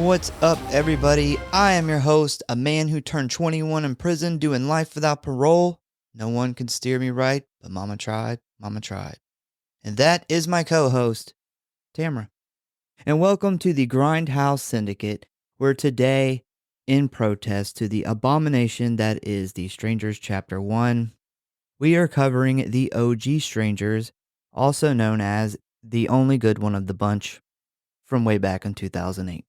What's up, everybody? I am your host, a man who turned 21 in prison doing life without parole. No one could steer me right, but mama tried, mama tried. And that is my co-host, Tamara. And welcome to the Grindhouse Syndicate, where today, in protest to the abomination that is The Strangers Chapter 1, we are covering the OG Strangers, also known as the only good one of the bunch, from way back in 2008.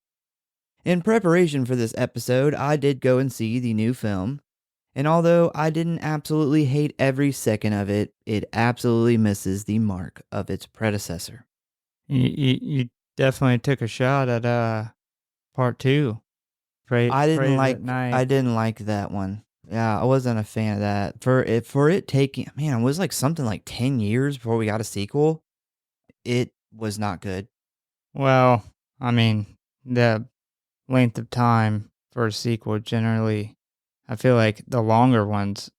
In preparation for this episode, I did go and see the new film, and although I didn't absolutely hate every second of it, it absolutely misses the mark of its predecessor. You definitely took a shot at part two. I didn't Praise at night. like that one. Yeah, I wasn't a fan of that. For it taking, man, it was like something like 10 years before we got a sequel. It was not good. Well, I mean, the length of time for a sequel generally, I feel like the longer ones,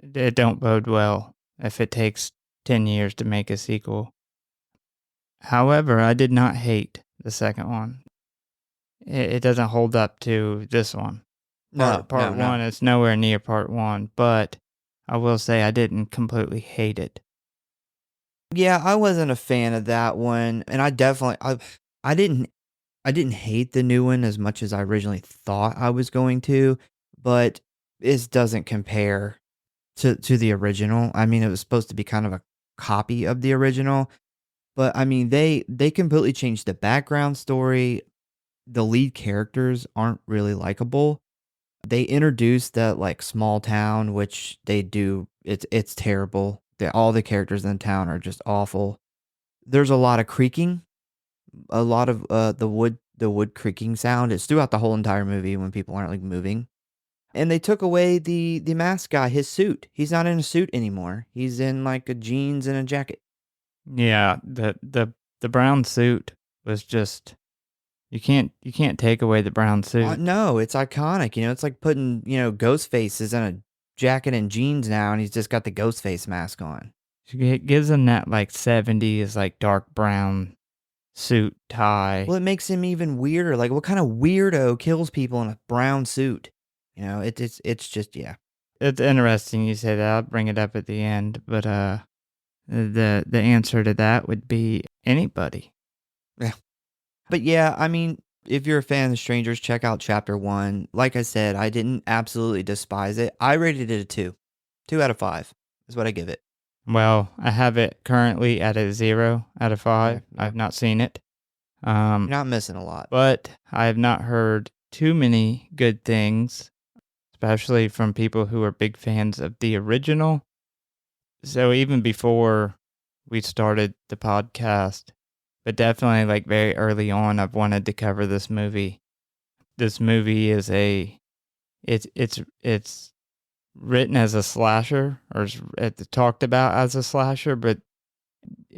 it don't bode well if it takes 10 years to make a sequel. However, I did not hate the second one. It doesn't hold up to this one. Part one, it's nowhere near part one, but I will say I didn't completely hate it. Yeah, I wasn't a fan of that one, and I didn't hate the new one as much as I originally thought I was going to, but this doesn't compare to the original. I mean, it was supposed to be kind of a copy of the original, but I mean, they completely changed the background story. The lead characters aren't really likable. They introduced that like small town, which they do. It's terrible. All the characters in the town are just awful. There's a lot of creaking, a lot of the wood creaking sound. It's throughout the whole entire movie when people aren't like moving. And they took away the mask guy, his suit. He's not in a suit anymore. He's in like a jeans and a jacket. Yeah, the brown suit was just you can't take away the brown suit. No, it's iconic. It's like putting, Ghostface is in a jacket and jeans now, and he's just got the Ghostface mask on. It gives him that like 70s like dark brown suit tie. Well, it makes him even weirder. Like, what kind of weirdo kills people in a brown suit? It's just, yeah. It's interesting you say that. I'll bring it up at the end, but the answer to that would be anybody. Yeah. But yeah, I mean, if you're a fan of The Strangers, check out Chapter 1. Like I said, I didn't absolutely despise it. I rated it a 2. 2 out of 5 is what I give it. Well, I have it currently at a 0 out of 5. Yeah. I've not seen it. You're not missing a lot. But I have not heard too many good things, especially from people who are big fans of the original. So even before we started the podcast, but definitely like very early on, I've wanted to cover this movie. This movie is it's written as a slasher, or it's talked about as a slasher, but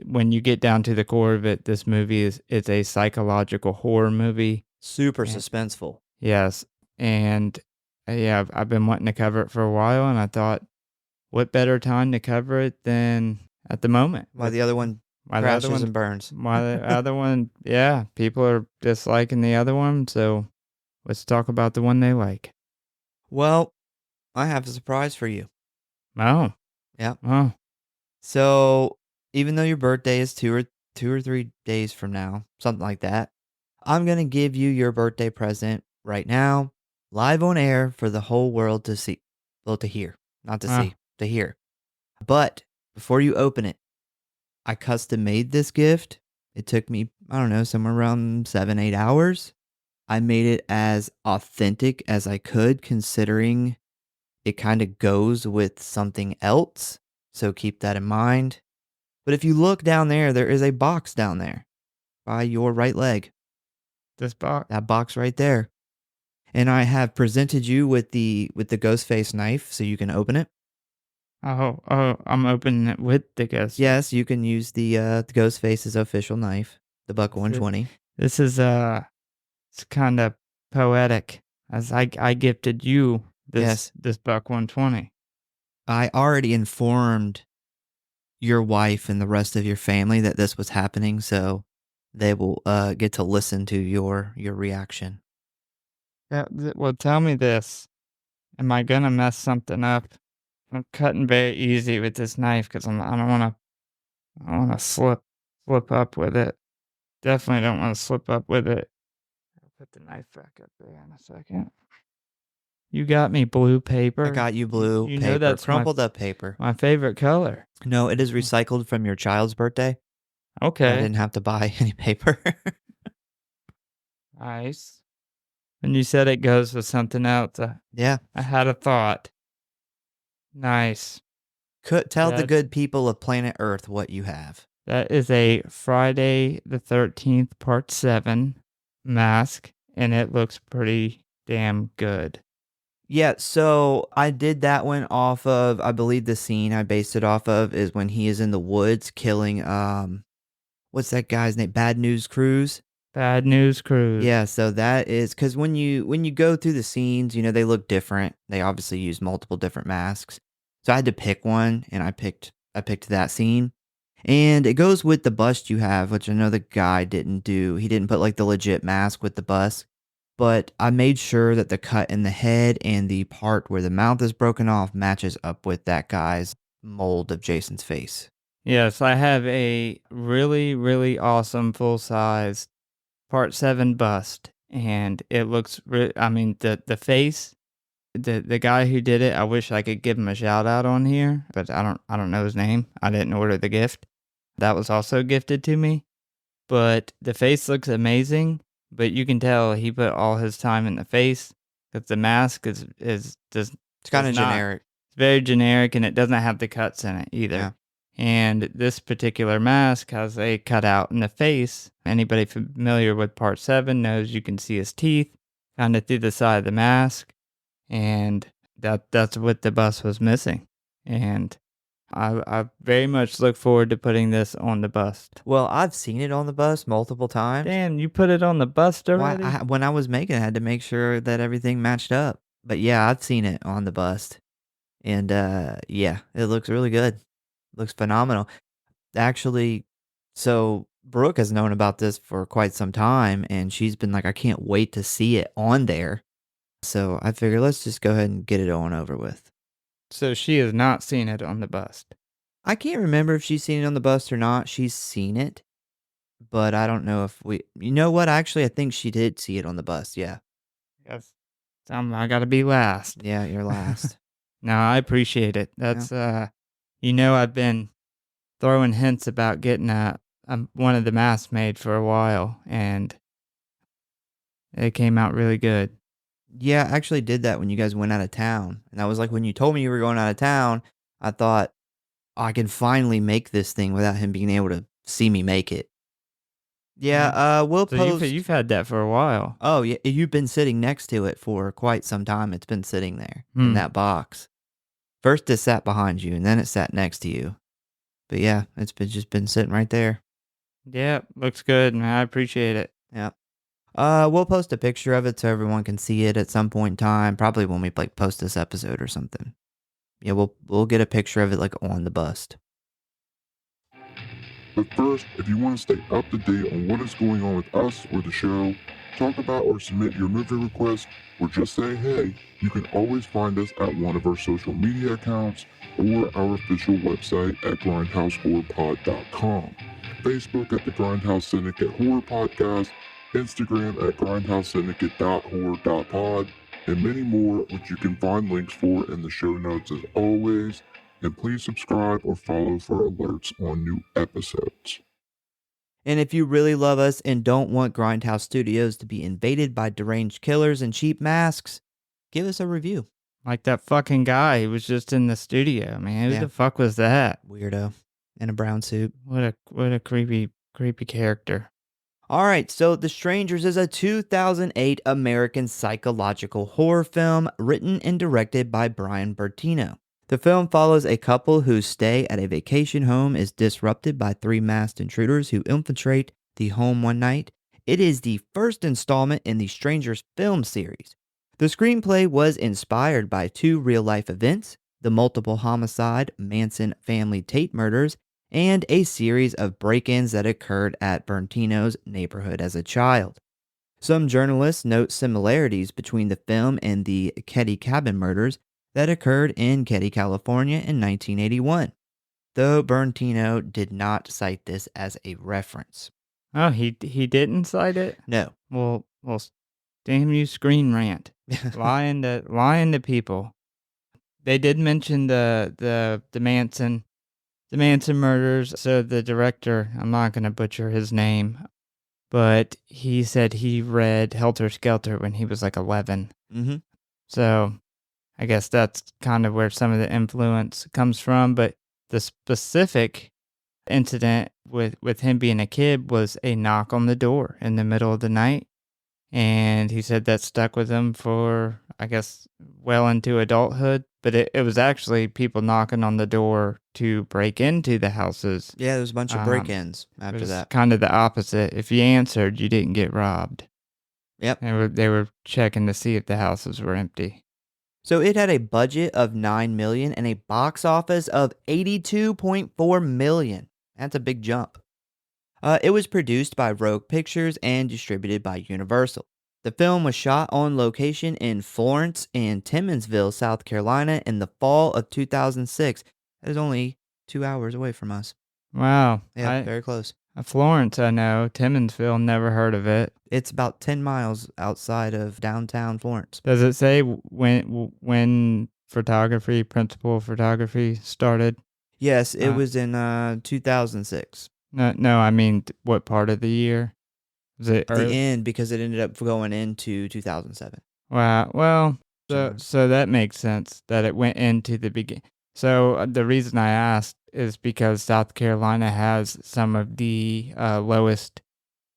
when you get down to the core of it, this movie is a psychological horror movie. Super suspenseful. Yes, and yeah, I've been wanting to cover it for a while, and I thought, what better time to cover it than at the moment? While the other one crashes and burns. Why the other one, yeah, people are disliking the other one, so let's talk about the one they like. Well, I have a surprise for you. Oh. Yeah. Oh. So, even though your birthday is 2 or 3 days from now, something like that, I'm going to give you your birthday present right now, live on air for the whole world to see. Well, to hear. Not to see, to hear. But before you open it, I custom made this gift. It took me, I don't know, somewhere around 7-8 hours. I made it as authentic as I could, considering it kind of goes with something else. So keep that in mind. But if you look down there, there is a box down there by your right leg. This box? That box right there. And I have presented you with the Ghostface knife so you can open it. Oh, I'm opening it with the Ghost. Yes, you can use the Ghostface's official knife, the Buck 120. This is it's kind of poetic, as I gifted you this Buck 120. I already informed your wife and the rest of your family that this was happening, so they will get to listen to your reaction. Yeah, well, tell me this. Am I gonna mess something up? I'm cutting very easy with this knife because I don't wanna slip up with it. Definitely don't wanna slip up with it. I'll put the knife back up there in a second. You got me blue I paper. got you You blue you know paper, that's crumpled up paper. my favorite color. No, it is Mm, recycled from your child's birthday, so I okay, didn't have to buy any paper. nice. And you said it goes with something else. Yeah. I had a thought. Nice. Tell the That's good people of planet Earth what you have. that is a Friday the 13th part 7 mask, and it looks pretty damn good. Yeah, so I did that one off of, I believe the scene I based it off of is when he is in the woods killing, what's that guy's name? Bad News Cruise. Bad News Cruise. Yeah, so that is because when you go through the scenes, they look different. They obviously use multiple different masks. So I had to pick one, and I picked that scene. And it goes with the bust you have, which I know the guy didn't do. He didn't put like the legit mask with the bust, but I made sure that the cut in the head and the part where the mouth is broken off matches up with that guy's mold of Jason's face. Yes, I have a really, really awesome full size part 7 bust, and it looks I mean, the face, the guy who did it, I wish I could give him a shout out on here, but I don't know his name. I didn't order the gift. That was also gifted to me, but the face looks amazing, but you can tell he put all his time in the face because the mask is It's kind does of not. generic. It's very generic, and it doesn't have the cuts in it either. Yeah. And this particular mask has a cutout in the face. Anybody familiar with part 7 knows you can see his teeth kind of through the side of the mask, and that's what the bust was missing. And I very much look forward to putting this on the bust. Well, I've seen it on the bus multiple times. Damn, you put it on the bust Why already? when I was making it, I had to make sure that everything matched up. But yeah, I've seen it on the bust. And yeah, it looks really good. Looks phenomenal. Actually, so Brooke has known about this for quite some time, and she's been like, I can't wait to see it on there. So I figured let's just go ahead and get it on over with. So she has not seen it on the bust. I can't remember if she's seen it on the bus or not. She's seen it, but I don't know if you know what? Actually, I think she did see it on the bus. Yeah. Yes. I gotta be last. Yeah, you're last. No, I appreciate it. Yeah. That's I've been throwing hints about getting one of the masks made for a while, and it came out really good. Yeah, I actually did that when you guys went out of town. And that was like when you told me you were going out of town, I thought, "Oh, I can finally make this thing without him being able to see me make it." Yeah, Yeah. we'll So you've post. you've had that for a while. Oh, yeah, you've been sitting next to it for quite some time. It's been sitting there in Hmm. that box. First it sat behind you, and then it sat next to you. But yeah, it's been just been sitting right there. Yeah, looks good, man. I appreciate it. Yeah. We'll post a picture of it so everyone can see it at some point in time. Probably when we like post this episode or something. Yeah, we'll get a picture of it like on the bust. But first, if you want to stay up to date on what is going on with us or the show, talk about or submit your movie request, or just say hey, you can always find us at one of our social media accounts or our official website at Grindhouse.Horror.Pod.com, Facebook at the Grindhouse Syndicate Horror Podcast, Instagram at GrindhouseSyndicate.Horror.Pod, and many more, which you can find links for in the show notes as always. And please subscribe or follow for alerts on new episodes. And if you really love us and don't want Grindhouse Studios to be invaded by deranged killers and cheap masks, give us a review. Like that fucking guy who was just in the studio, man. Who Yeah. the fuck was that? Weirdo in a brown suit. What a creepy character. All right, so The Strangers is a 2008 American psychological horror film written and directed by Brian Bertino. The film follows a couple whose stay at a vacation home is disrupted by three masked intruders who infiltrate the home one night. It is the first installment in the Strangers film series. The screenplay was inspired by two real-life events, the multiple homicide Manson family Tate murders, and a series of break-ins that occurred at Bertino's neighborhood as a child. Some journalists note similarities between the film and the Ketty Cabin murders that occurred in Ketty, California in 1981, though Bertino did not cite this as a reference. Oh, he didn't cite it? No. Well, damn you, Screen Rant. lying to people. They did mention the Manson murders. So the director, I'm not going to butcher his name, but he said he read Helter Skelter when he was like 11. Mm-hmm. So I guess that's kind of where some of the influence comes from. But the specific incident with him being a kid was a knock on the door in the middle of the night. And he said that stuck with him for, I guess, well into adulthood. But it was actually people knocking on the door to break into the houses. Yeah, there was a bunch of break-ins after that. Kind of the opposite. If you answered, you didn't get robbed. Yep. They were checking to see if the houses were empty. So it had a budget of $9 million and a box office of $82.4 million. That's a big jump. It was produced by Rogue Pictures and distributed by Universal. The film was shot on location in Florence and Timmonsville, South Carolina in the fall of 2006. That is only 2 hours away from us. Wow. Yeah, very close. Florence, I know. Timmonsville, never heard of it. It's about 10 miles outside of downtown Florence. Does it say when principal photography started? Yes, it was in 2006. No, I mean, what part of the year? Was it The end, because it ended up going into 2007. Wow. Well, so that makes sense that it went into the beginning. So the reason I asked is because South Carolina has some of the lowest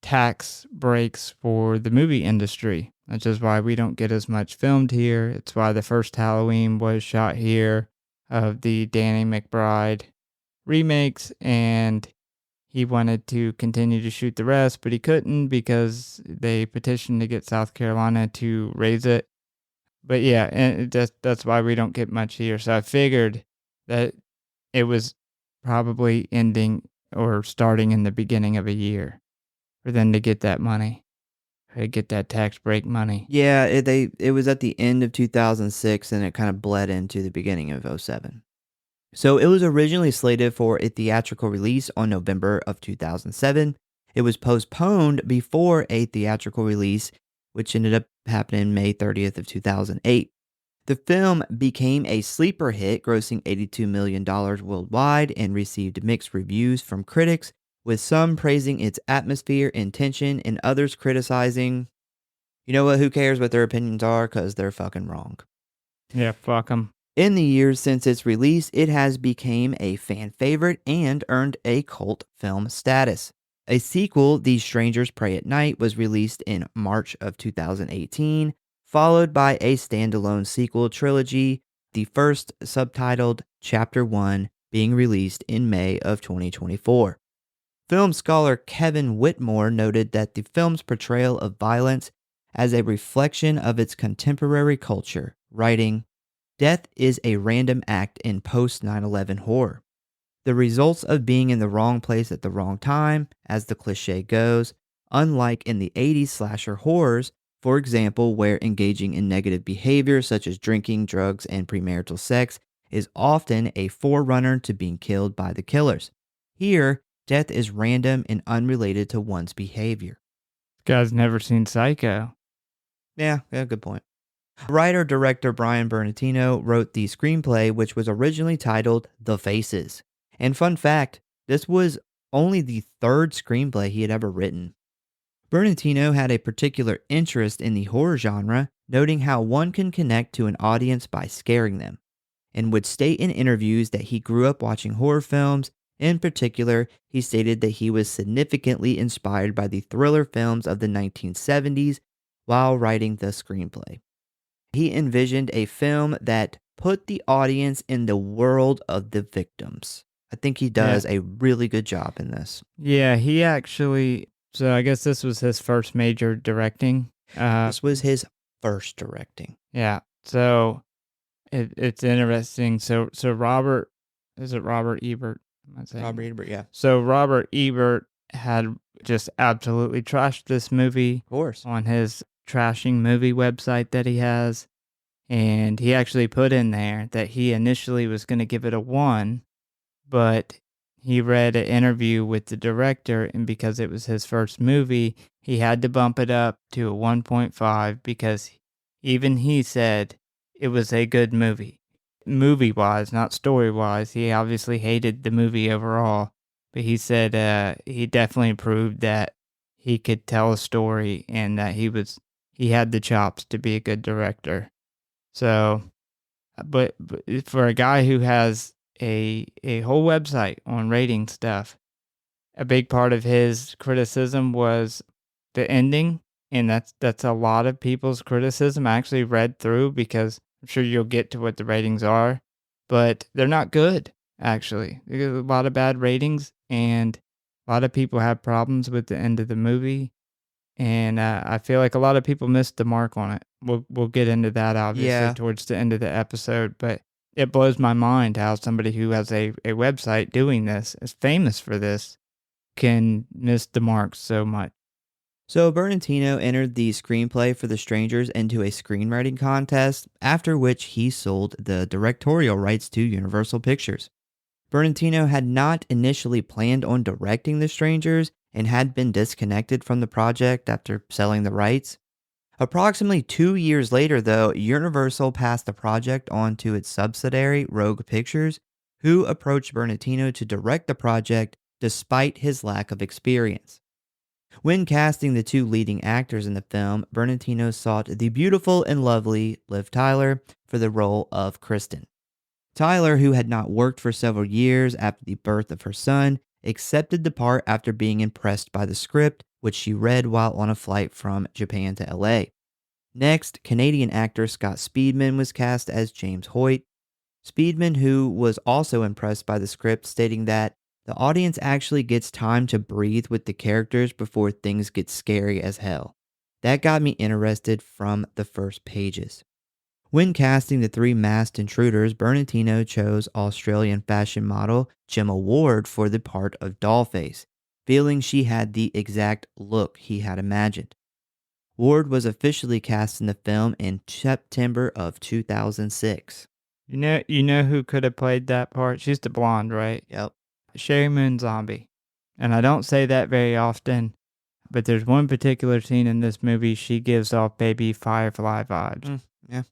tax breaks for the movie industry, which is why we don't get as much filmed here. It's why the first Halloween was shot here of the Danny McBride remakes, and he wanted to continue to shoot the rest, but he couldn't because they petitioned to get South Carolina to raise it. But yeah, and that's why we don't get much here. So I figured that it was probably ending or starting in the beginning of a year for them to get that money, to get that tax break money. Yeah, it was at the end of 2006 and it kind of bled into the beginning of 2007. So it was originally slated for a theatrical release on November of 2007. It was postponed before a theatrical release, which ended up happening May 30th of 2008. The film became a sleeper hit, grossing $82 million worldwide and received mixed reviews from critics, with some praising its atmosphere and tension and others criticizing. You know what? Who cares what their opinions are? Because they're fucking wrong. Yeah, fuck them. In the years since its release, it has become a fan favorite and earned a cult film status. A sequel, These Strangers Pray at Night, was released in March of 2018, followed by a standalone sequel trilogy, the first subtitled Chapter 1, being released in May of 2024. Film scholar Kevin Whitmore noted that the film's portrayal of violence as a reflection of its contemporary culture, writing, "Death is a random act in post 9/11 horror. The results of being in the wrong place at the wrong time, as the cliche goes, unlike in the 80s slasher horrors, for example, where engaging in negative behavior such as drinking, drugs, and premarital sex is often a forerunner to being killed by the killers. Here, death is random and unrelated to one's behavior." This guy's never seen Psycho. Yeah, good point. Writer-director Brain Bertino wrote the screenplay, which was originally titled The Faces. And fun fact, this was only the third screenplay he had ever written. Bertino had a particular interest in the horror genre, noting how one can connect to an audience by scaring them, and would state in interviews that he grew up watching horror films. In particular, he stated that he was significantly inspired by the thriller films of the 1970s while writing the screenplay. He envisioned a film that put the audience in the world of the victims. I think he does a really good job in this. Yeah, he actually, so I guess this was his first major directing. This was his first directing. Yeah, so it's interesting. So Robert, is it Robert Ebert? Robert Ebert, yeah. So Robert Ebert had just absolutely trashed this movie Of course. on his trashing movie website that he has. And he actually put in there that he initially was going to give it a 1, but he read an interview with the director, and because it was his first movie, he had to bump it up to a 1.5 because even he said it was a good movie. Movie wise, not story wise. He obviously hated the movie overall, but he said he definitely proved that he could tell a story and that he had the chops to be a good director. So, but for a guy who has a whole website on rating stuff, a big part of his criticism was the ending, and that's a lot of people's criticism. I actually read through because I'm sure you'll get to what the ratings are, but they're not good, actually. There's a lot of bad ratings, and a lot of people have problems with the end of the movie. And I feel like a lot of people missed the mark on it. We'll get into that obviously Yeah. towards the end of the episode, but it blows my mind how somebody who has a website doing this, is famous for this, can miss the mark so much. So Bertino entered the screenplay for The Strangers into a screenwriting contest, after which he sold the directorial rights to Universal Pictures. Bertino had not initially planned on directing The Strangers and had been disconnected from the project after selling the rights. Approximately 2 years later, though, Universal passed the project on to its subsidiary, Rogue Pictures, who approached Bertino to direct the project despite his lack of experience. When casting the two leading actors in the film, Bertino sought the beautiful and lovely Liv Tyler for the role of Kristen. Tyler, who had not worked for several years after the birth of her son, accepted the part after being impressed by the script, which she read while on a flight from Japan to LA. Next, Canadian actor Scott Speedman was cast as James Hoyt. Speedman, who was also impressed by the script, stating that the audience actually gets time to breathe with the characters before things get scary as hell. That got me interested from the first pages. When casting the three masked intruders, Bertino chose Australian fashion model Gemma Ward for the part of Dollface, feeling she had the exact look he had imagined. Ward was officially cast in the film in September of 2006. You know who could have played that part? She's the blonde, right? Yep. Sherry Moon Zombie. And I don't say that very often, but there's one particular scene in this movie she gives off baby Firefly vibes. Yeah.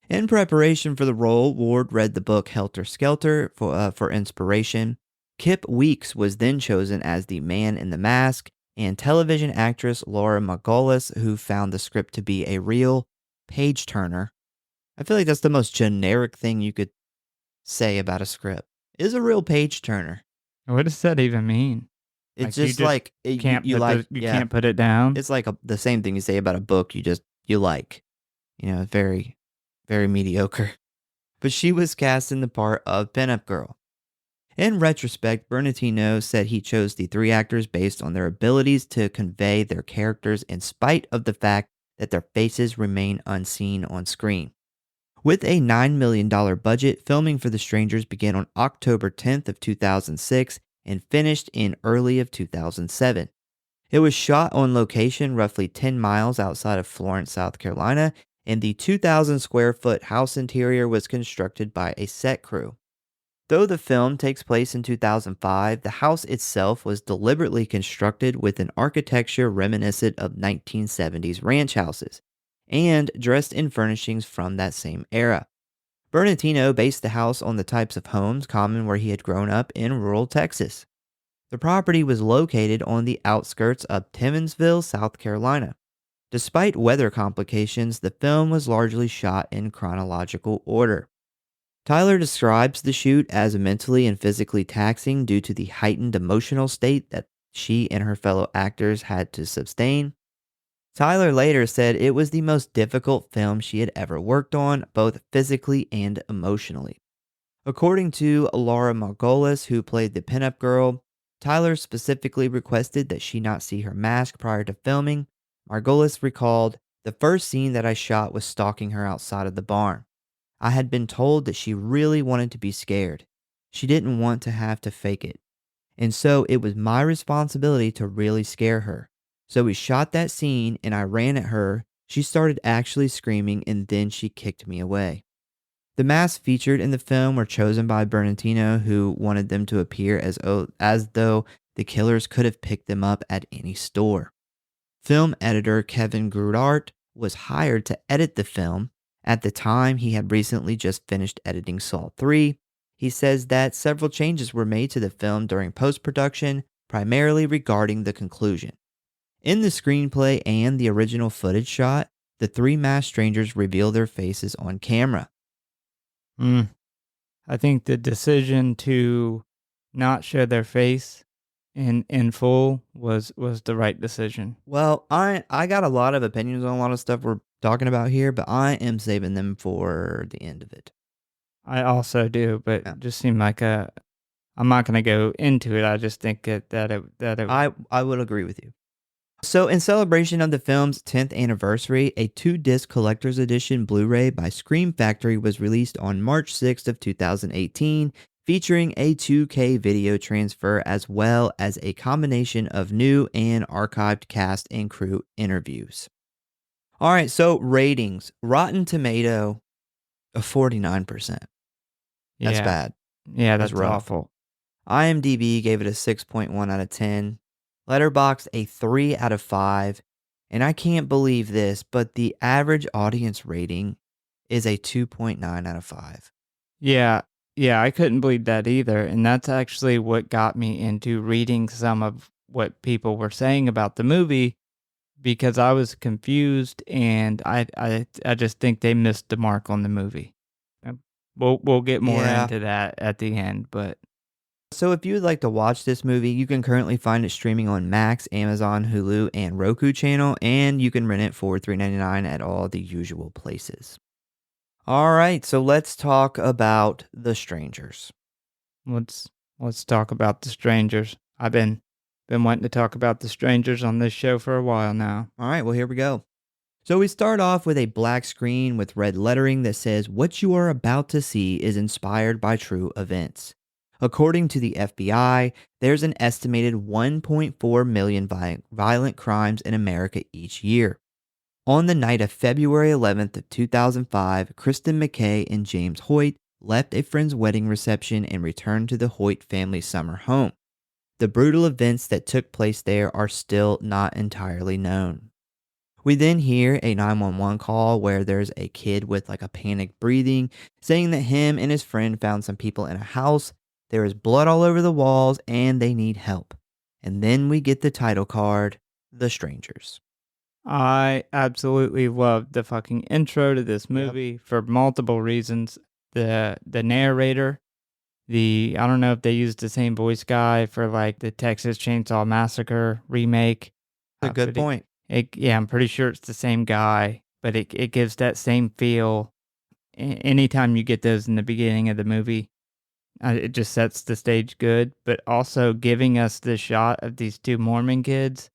In preparation for the role, Ward read the book Helter Skelter for inspiration. Kip Weeks was then chosen as the man in the mask, and television actress Laura Margolis, who found the script to be a real page turner. I feel like that's the most generic thing you could say about a script. Is a real page turner. What does that even mean? It's Like, you just just like Can't you put like you yeah. can't put it down. It's like the same thing you say about a book you like. Very, very mediocre. But she was cast in the part of Pinup Girl. In retrospect, Bertino said he chose the three actors based on their abilities to convey their characters in spite of the fact that their faces remain unseen on screen. With a $9 million budget, filming for The Strangers began on October 10th of 2006 and finished in early of 2007. It was shot on location roughly 10 miles outside of Florence, South Carolina, and the 2,000 square foot house interior was constructed by a set crew. Though the film takes place in 2005, the house itself was deliberately constructed with an architecture reminiscent of 1970s ranch houses, and dressed in furnishings from that same era. Bertino based the house on the types of homes common where he had grown up in rural Texas. The property was located on the outskirts of Timminsville, South Carolina. Despite weather complications, the film was largely shot in chronological order. Tyler describes the shoot as mentally and physically taxing due to the heightened emotional state that she and her fellow actors had to sustain. Tyler later said it was the most difficult film she had ever worked on, both physically and emotionally. According to Laura Margolis, who played the pinup girl, Tyler specifically requested that she not see her mask prior to filming. Margolis recalled, "The first scene that I shot was stalking her outside of the barn. I had been told that she really wanted to be scared. She didn't want to have to fake it. And so it was my responsibility to really scare her. So we shot that scene and I ran at her. She started actually screaming and then she kicked me away. The masks featured in the film were chosen by Bertino, who wanted them to appear as though the killers could have picked them up at any store. Film editor Kevin Grudart was hired to edit the film. At the time, he had recently just finished editing Saw 3. He says that several changes were made to the film during post-production, primarily regarding the conclusion. In the screenplay and the original footage shot, the three masked strangers reveal their faces on camera. I think the decision to not show their face in full was the right decision. Well, I got a lot of opinions on a lot of stuff we're talking about here, but I am saving them for the end of it. I also do, but Yeah. it just seemed like I'm not going to go into it. I just think I would agree with you. So, in celebration of the film's 10th anniversary, a 2-disc collector's edition Blu-ray by Scream Factory was released on March 6th of 2018, featuring a 2K video transfer as well as a combination of new and archived cast and crew interviews. All right, so ratings. Rotten Tomato, a 49%. That's yeah, bad. yeah, That's that's rough. awful. IMDb gave it a 6.1 out of 10. Letterboxd a 3 out of 5. And I can't believe this, but the average audience rating is a 2.9 out of 5. Yeah, I couldn't believe that either, and that's actually what got me into reading some of what people were saying about the movie, because I was confused, and I just think they missed the mark on the movie. We'll get more Yeah. into that at the end, but So if you would like to watch this movie, you can currently find it streaming on Max, Amazon, Hulu, and Roku channel, and you can rent it for $3.99 at all the usual places. All right, so let's talk about The Strangers. let's talk about The Strangers. I've been wanting to talk about The Strangers on this show for a while now. All right, well, here we go. So we start off with a black screen with red lettering that says, "What you are about to see is inspired by true events." According to the FBI, there's an estimated 1.4 million violent crimes in America each year. On the night of February 11th of 2005, Kristen McKay and James Hoyt left a friend's wedding reception and returned to the Hoyt family summer home. The brutal events that took place there are still not entirely known. We then hear a 911 call where there's a kid with like a panic breathing, saying that him and his friend found some people in a house. There is blood all over the walls and they need help. And then we get the title card, The Strangers. I absolutely loved the fucking intro to this movie for multiple reasons. The narrator, I don't know if they used the same voice guy for like the Texas Chainsaw Massacre remake. A good point. Yeah, I'm pretty sure it's the same guy, but it gives that same feel. Anytime you get those in the beginning of the movie, it just sets the stage good. But also giving us the shot of these two Mormon kids,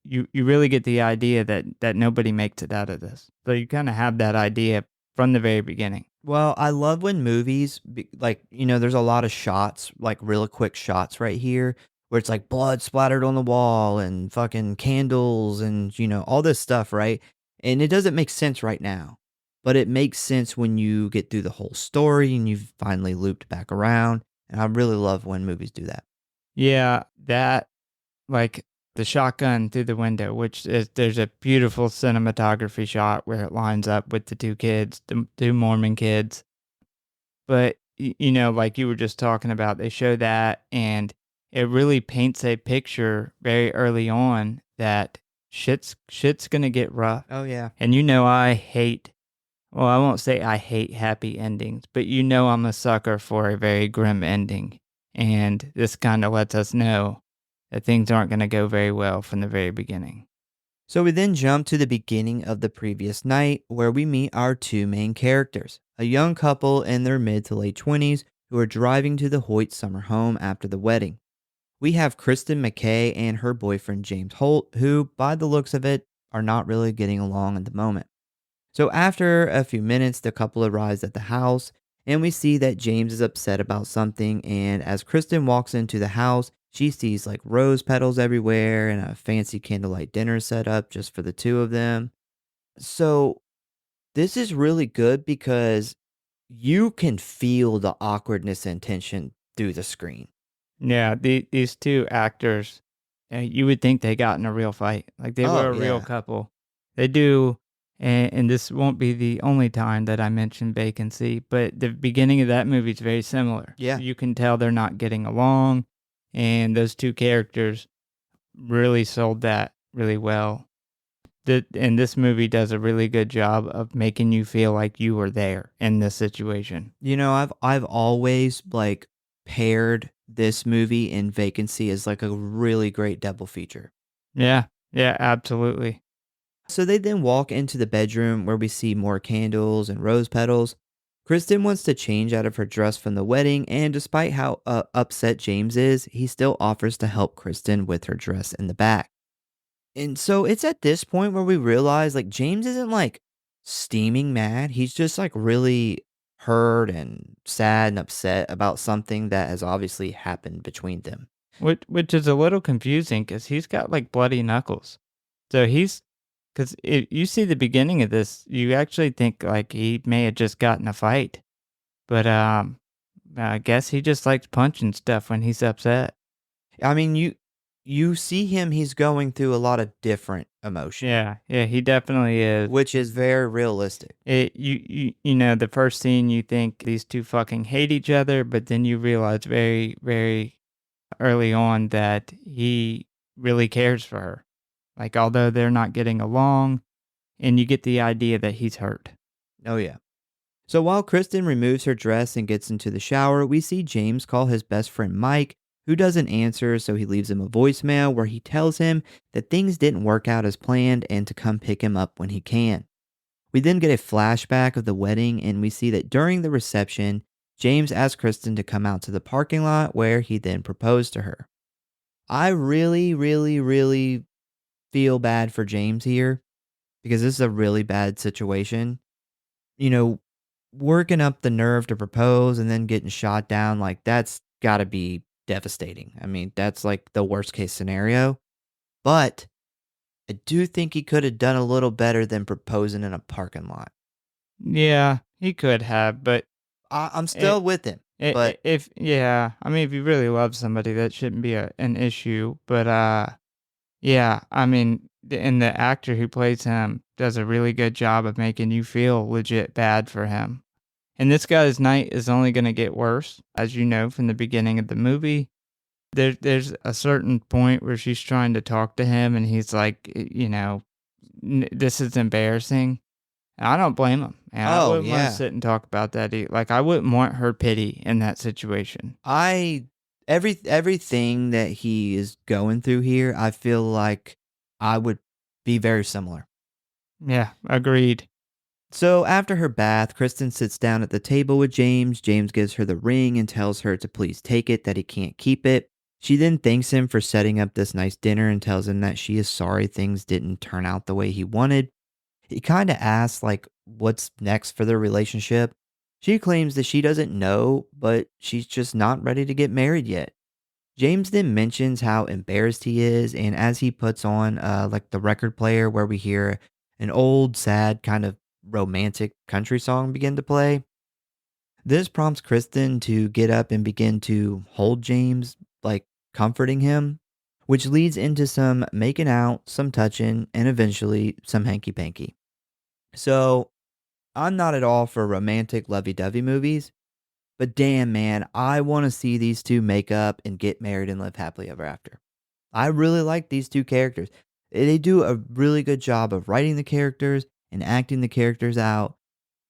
you really get the idea that nobody makes it out of this. So you kind of have that idea from the very beginning. Well, I love when movies, there's a lot of shots, like real quick shots right here, where it's like blood splattered on the wall and fucking candles and, all this stuff, right? And it doesn't make sense right now, but it makes sense when you get through the whole story and you've finally looped back around. And I really love when movies do that. Yeah, that, like the shotgun through the window, there's a beautiful cinematography shot where it lines up with the two kids, the two Mormon kids. But, like you were just talking about, they show that and it really paints a picture very early on that shit's going to get rough. Oh, yeah. And I won't say I hate happy endings, but I'm a sucker for a very grim ending. And this kind of lets us know that things aren't going to go very well from the very beginning. So we then jump to the beginning of the previous night where we meet our two main characters, a young couple in their mid to late 20s who are driving to the Hoyt summer home after the wedding. We have Kristen McKay and her boyfriend James Holt, who, by the looks of it, are not really getting along at the moment. So after a few minutes, the couple arrives at the house, and we see that James is upset about something, and as Kristen walks into the house, She sees like rose petals everywhere and a fancy candlelight dinner set up just for the two of them. So this is really good because you can feel the awkwardness and tension through the screen. Yeah, these 2 actors, you would think they got in a real fight, like, they Oh, were a real yeah. couple. They do, and this won't be the only time that I mention vacancy, but the beginning of that movie is very similar. Yeah. You can tell they're not getting along, and those 2 characters really sold that really well. And this movie does a really good job of making you feel like you were there in this situation. I've always like paired this movie and Vacancy as like a really great double feature. Yeah, yeah, absolutely. So they then walk into the bedroom where we see more candles and rose petals. Kristen wants to change out of her dress from the wedding, and despite how upset James is, he still offers to help Kristen with her dress in the back. And so it's at this point where we realize like James isn't like steaming mad. He's just like really hurt and sad and upset about something that has obviously happened between them. Which is a little confusing because 'cause he's got, like, bloody knuckles. So he's 'cause if you see the beginning of this, you actually think, like, he may have just gotten a fight, but, I guess he just likes punching stuff when he's upset. I mean, you see him, he's going through a lot of different emotion, Yeah, yeah, he definitely is. which is very realistic. The first scene, you think these 2 fucking hate each other, but then you realize very, very early on that he really cares for her. Like, although they're not getting along, and you get the idea that he's hurt. Oh yeah. So while Kristen removes her dress and gets into the shower, we see James call his best friend Mike, who doesn't answer, so he leaves him a voicemail where he tells him that things didn't work out as planned and to come pick him up when he can. We then get a flashback of the wedding, and we see that during the reception, James asked Kristen to come out to the parking lot where he then proposed to her. I really, really, really feel bad for James here because this is a really bad situation. You know, working up the nerve to propose and then getting shot down, like that's got to be devastating. I mean, that's like the worst case scenario. But I do think he could have done a little better than proposing in a parking lot. Yeah, he could have, but I'm I still with him, but if yeah, I mean, if you really love somebody, that shouldn't be an issue, but, yeah, I mean, the actor who plays him does a really good job of making you feel legit bad for him. And this guy's night is only gonna get worse, as you know from the beginning of the movie. There's a certain point where she's trying to talk to him, and he's like, "This is embarrassing." And I don't blame him, and I oh wouldn't wanna yeah. sit and talk about that like, I wouldn't want her pity in that situation. I everything that he is going through here, I feel like I would be very similar. Yeah, agreed. So after her bath, Kristen sits down at the table with James. James gives her the ring and tells her to please take it, that he can't keep it. She then thanks him for setting up this nice dinner and tells him that she is sorry things didn't turn out the way he wanted. He kind of asks, like, what's next for their relationship. She claims that she doesn't know, but she's just not ready to get married yet. James then mentions how embarrassed he is, and as he puts on like the record player where we hear an old, sad, kind of romantic country song begin to play, this prompts Kristen to get up and begin to hold James, like comforting him, which leads into some making out, some touching, and eventually some hanky panky. So I'm not at all for romantic lovey dovey movies, but damn, man, I want to see these two make up and get married and live happily ever after. I really like these two characters. They do a really good job of writing the characters and acting the characters out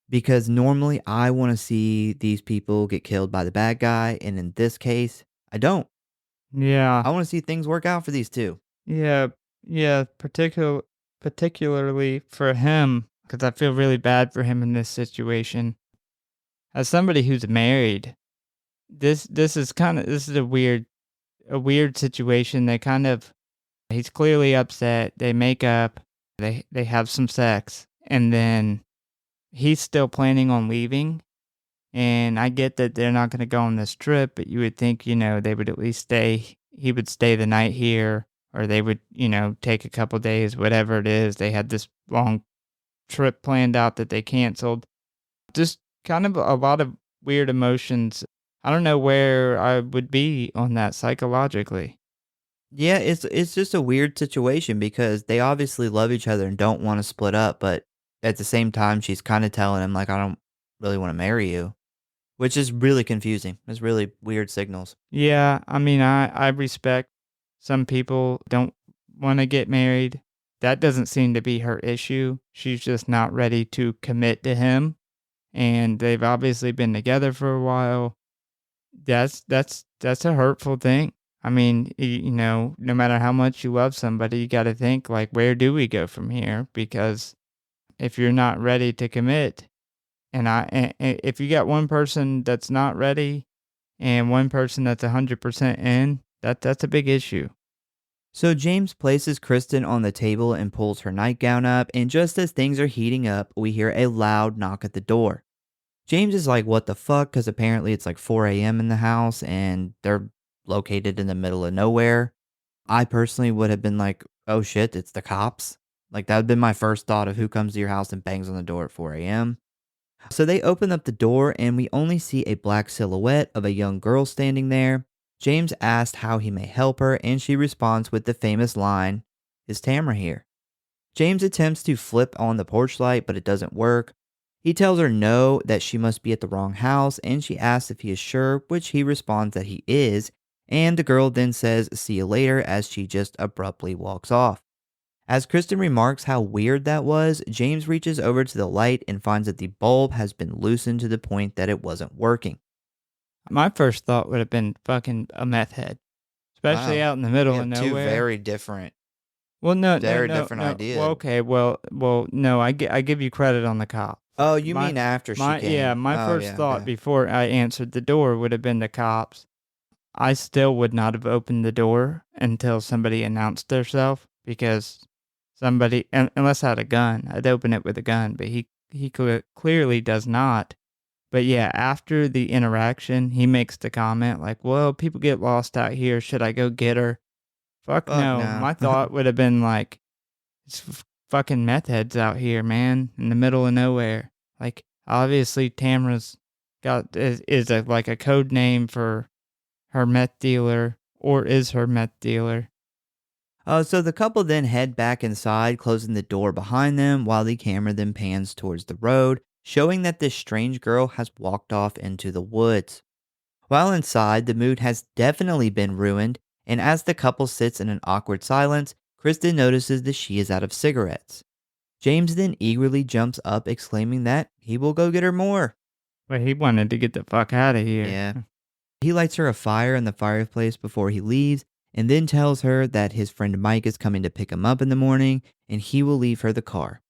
because normally I want to see these people get killed by the bad guy. And in this case, I don't. Yeah. I want to see things work out for these two. Yeah, yeah, particularly for him, because I feel really bad for him in this situation. As somebody who's married, this is a weird situation. He's clearly upset. They make up, they have some sex, and then he's still planning on leaving. And I get that they're not going to go on this trip, but you would think, they would at least stay he would stay the night here, or they would, take a couple days, whatever it is. They had this long trip planned out that they canceled. Just kind of a lot of weird emotions. I don't know where I would be on that psychologically. Yeah, it's just a weird situation because they obviously love each other and don't wanna split up, but at the same time, she's kinda telling him, like, "I don't really wanna marry you," which is really confusing. It's really weird signals. Yeah, I mean, I respect some people don't want to get married. That doesn't seem to be her issue. She's just not ready to commit to him, and they've obviously been together for a while. That's a hurtful thing. I mean, no matter how much you love somebody, you got to think like, where do we go from here? Because if you're not ready to commit, and if you got one person that's not ready and one person that's 100% in, that's a big issue. So James places Kristen on the table and pulls her nightgown up, and just as things are heating up, we hear a loud knock at the door. James is like, "What the fuck?" Because apparently it's like 4 a.m. in the house and they're located in the middle of nowhere. I personally would have been like, "Oh shit, it's the cops." Like, that would have been my first thought of who comes to your house and bangs on the door at 4 a.m. So they open up the door and we only see a black silhouette of a young girl standing there. James asks how he may help her, and she responds with the famous line, "Is Tamara here?" James attempts to flip on the porch light, but it doesn't work. He tells her no, that she must be at the wrong house, and she asks if he is sure, which he responds that he is, and the girl then says, "See you later," as she just abruptly walks off. As Kristen remarks how weird that was, James reaches over to the light and finds that the bulb has been loosened to the point that it wasn't working. My first thought would have been fucking a meth head, especially Wow. out in the We middle of have two nowhere. very different, Well, no, no, very no, different no. Well, ideas. okay. Well, no. I give you credit on the cop. Oh, you My mean after she yeah. came? My Oh, first yeah, thought okay. before I answered the door would have been the cops. I still would not have opened the door until somebody announced themselves, because somebody, unless I had a gun, I'd open it with a gun. But he clearly does not. But yeah, after the interaction, he makes the comment like, "Well, people get lost out here. Should I go get her?" Fuck Fuck no. no. My thought would have been like, it's fucking meth heads out here, man, in the middle of nowhere. Like, obviously, Tamara's is like a code name for her meth dealer, or is her meth dealer. So the couple then head back inside, closing the door behind them while the camera then pans towards the road, showing that this strange girl has walked off into the woods. While inside, the mood has definitely been ruined, and as the couple sits in an awkward silence, Kristen notices that she is out of cigarettes. James then eagerly jumps up, exclaiming that he will go get her more. But he wanted to get the fuck out of here. Yeah. He lights her a fire in the fireplace before he leaves, and then tells her that his friend Mike is coming to pick him up in the morning and he will leave her the car.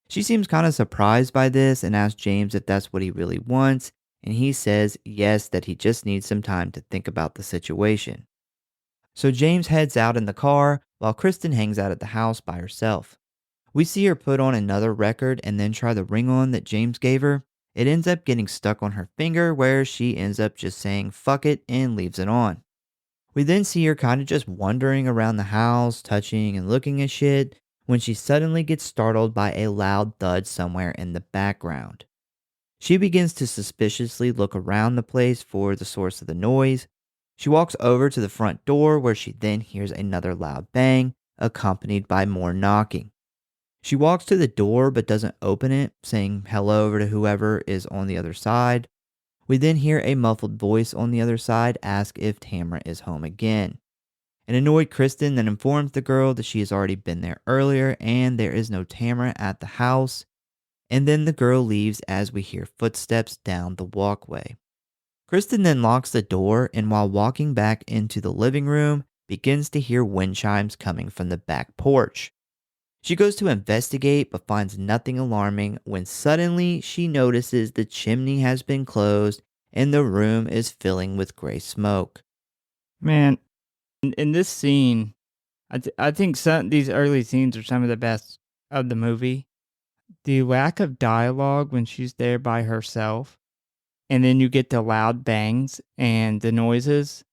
She seems kind of surprised by this and asks James if that's what he really wants, and he says yes, that he just needs some time to think about the situation. So James heads out in the car while Kristen hangs out at the house by herself. We see her put on another record and then try the ring on that James gave her. It ends up getting stuck on her finger, where she ends up just saying fuck it and leaves it on. We then see her kind of just wandering around the house, touching and looking at shit, when she suddenly gets startled by a loud thud somewhere in the background. She begins to suspiciously look around the place for the source of the noise. She walks over to the front door, where she then hears another loud bang, accompanied by more knocking. She walks to the door but doesn't open it, saying hello to whoever is on the other side. We then hear a muffled voice on the other side ask if Tamara is home again. An annoyed Kristen then informs the girl that she has already been there earlier and there is no Tamara at the house. And then the girl leaves as we hear footsteps down the walkway. Kristen then locks the door, and while walking back into the living room, begins to hear wind chimes coming from the back porch. She goes to investigate but finds nothing alarming when suddenly she notices the chimney has been closed and the room is filling with gray smoke. Man, in this scene, I think these early scenes are some of the best of the movie. The lack of dialogue when she's there by herself, and then you get the loud bangs and the noises.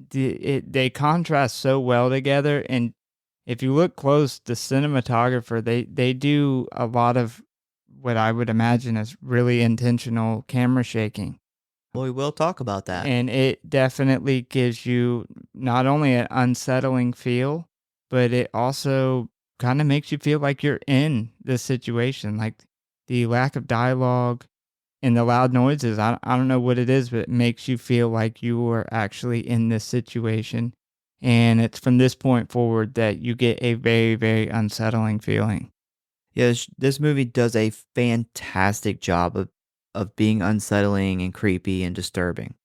they contrast so well together. And if you look close, the cinematographer, they do a lot of what I would imagine is really intentional camera shaking. Well, we will talk about that. And it definitely gives you not only an unsettling feel, but it also kind of makes you feel like you're in the situation. Like the lack of dialogue and the loud noises, I don't know what it is, but it makes you feel like you are actually in this situation. And it's from this point forward that you get a very, very unsettling feeling. Yes, this movie does a fantastic job of being unsettling and creepy and disturbing.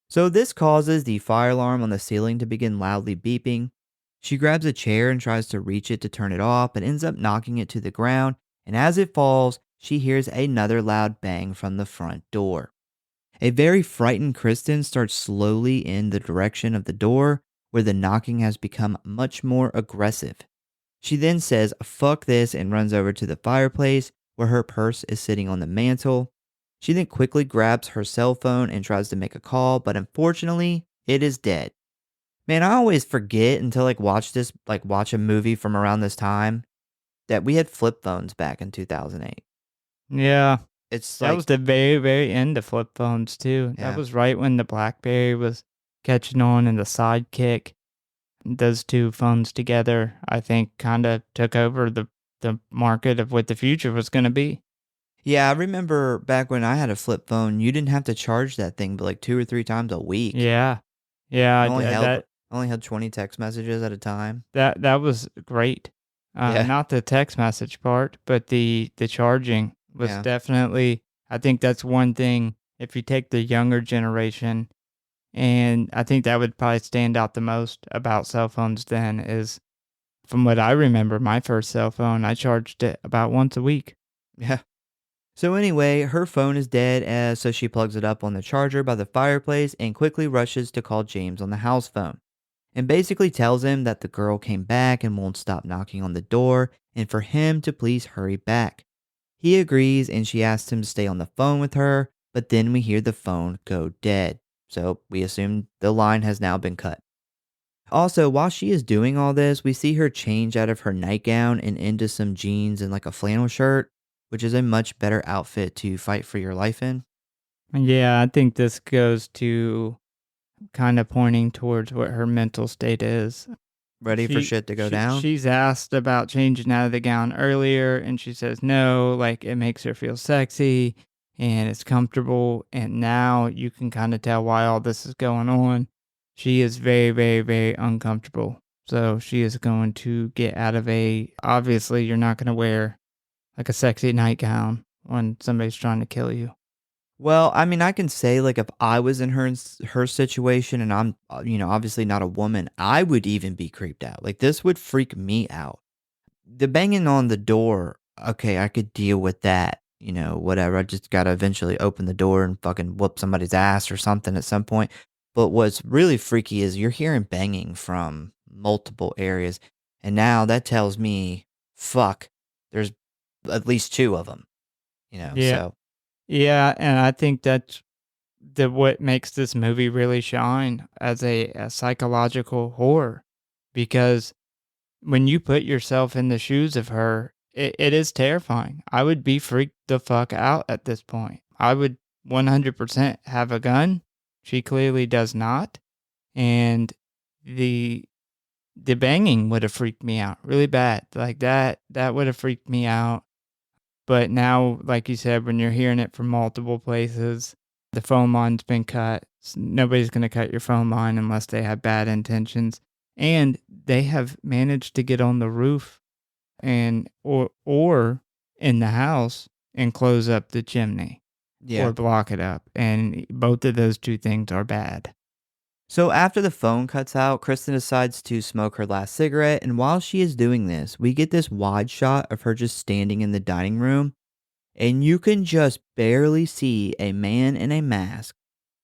So this causes the fire alarm on the ceiling to begin loudly beeping. She grabs a chair and tries to reach it to turn it off, but ends up knocking it to the ground, and as it falls, she hears another loud bang from the front door. A very frightened Kristen starts slowly in the direction of the door, where the knocking has become much more aggressive. She then says, "Fuck this," and runs over to the fireplace, where her purse is sitting on the mantle. She then quickly grabs her cell phone and tries to make a call, but unfortunately, it is dead. Man, I always forget until watch a movie from around this time that we had flip phones back in 2008. Yeah. It's That like, was the very, very end of flip phones too. That yeah. was right when the BlackBerry was catching on and the Sidekick. Those two phones together, I think, kind of took over the market of what the future was going to be. Yeah, I remember back when I had a flip phone, you didn't have to charge that thing but like 2 or 3 times a week. Yeah, yeah, It only held that only had 20 text messages at a time. that was great. Yeah, Not the text message part, but the charging was yeah. definitely. I think that's one thing. If you take the younger generation, and I think that would probably stand out the most about cell phones then is, from what I remember, my first cell phone, I charged it about once a week. Yeah. So anyway, her phone is dead, so she plugs it up on the charger by the fireplace and quickly rushes to call James on the house phone and basically tells him that the girl came back and won't stop knocking on the door and for him to please hurry back. He agrees and she asks him to stay on the phone with her, but then we hear the phone go dead. So we assume the line has now been cut. Also, while she is doing all this, we see her change out of her nightgown and into some jeans and like a flannel shirt, which is a much better outfit to fight for your life in. Yeah, I think this goes to kind of pointing towards what her mental state is. Ready for shit to go down? She's asked about changing out of the gown earlier, and she says no, like it makes her feel sexy and it's comfortable. And now you can kind of tell why all this is going on. She is very, very, very uncomfortable. So she is going to get out of obviously, you're not going to wear like a sexy nightgown when somebody's trying to kill you. Well, I mean, I can say like if I was in her situation and I'm obviously not a woman, I would even be creeped out. Like this would freak me out. The banging on the door, okay, I could deal with that. Whatever. I just got to eventually open the door and fucking whoop somebody's ass or something at some point. But what's really freaky is you're hearing banging from multiple areas. And now that tells me, fuck, there's at least two of them, Yeah. so. Yeah, and I think that's what makes this movie really shine as a psychological horror, because when you put yourself in the shoes of her, it is terrifying. I would be freaked the fuck out at this point. I would 100% have a gun. She clearly does not, and the banging would have freaked me out really bad. Like that would have freaked me out. But now, like you said, when you're hearing it from multiple places, the phone line's been cut. Nobody's going to cut your phone line unless they have bad intentions. And they have managed to get on the roof and or in the house and close up the chimney Yeah. or block it up. And both of those two things are bad. So after the phone cuts out, Kristen decides to smoke her last cigarette, and while she is doing this, we get this wide shot of her just standing in the dining room, and you can just barely see a man in a mask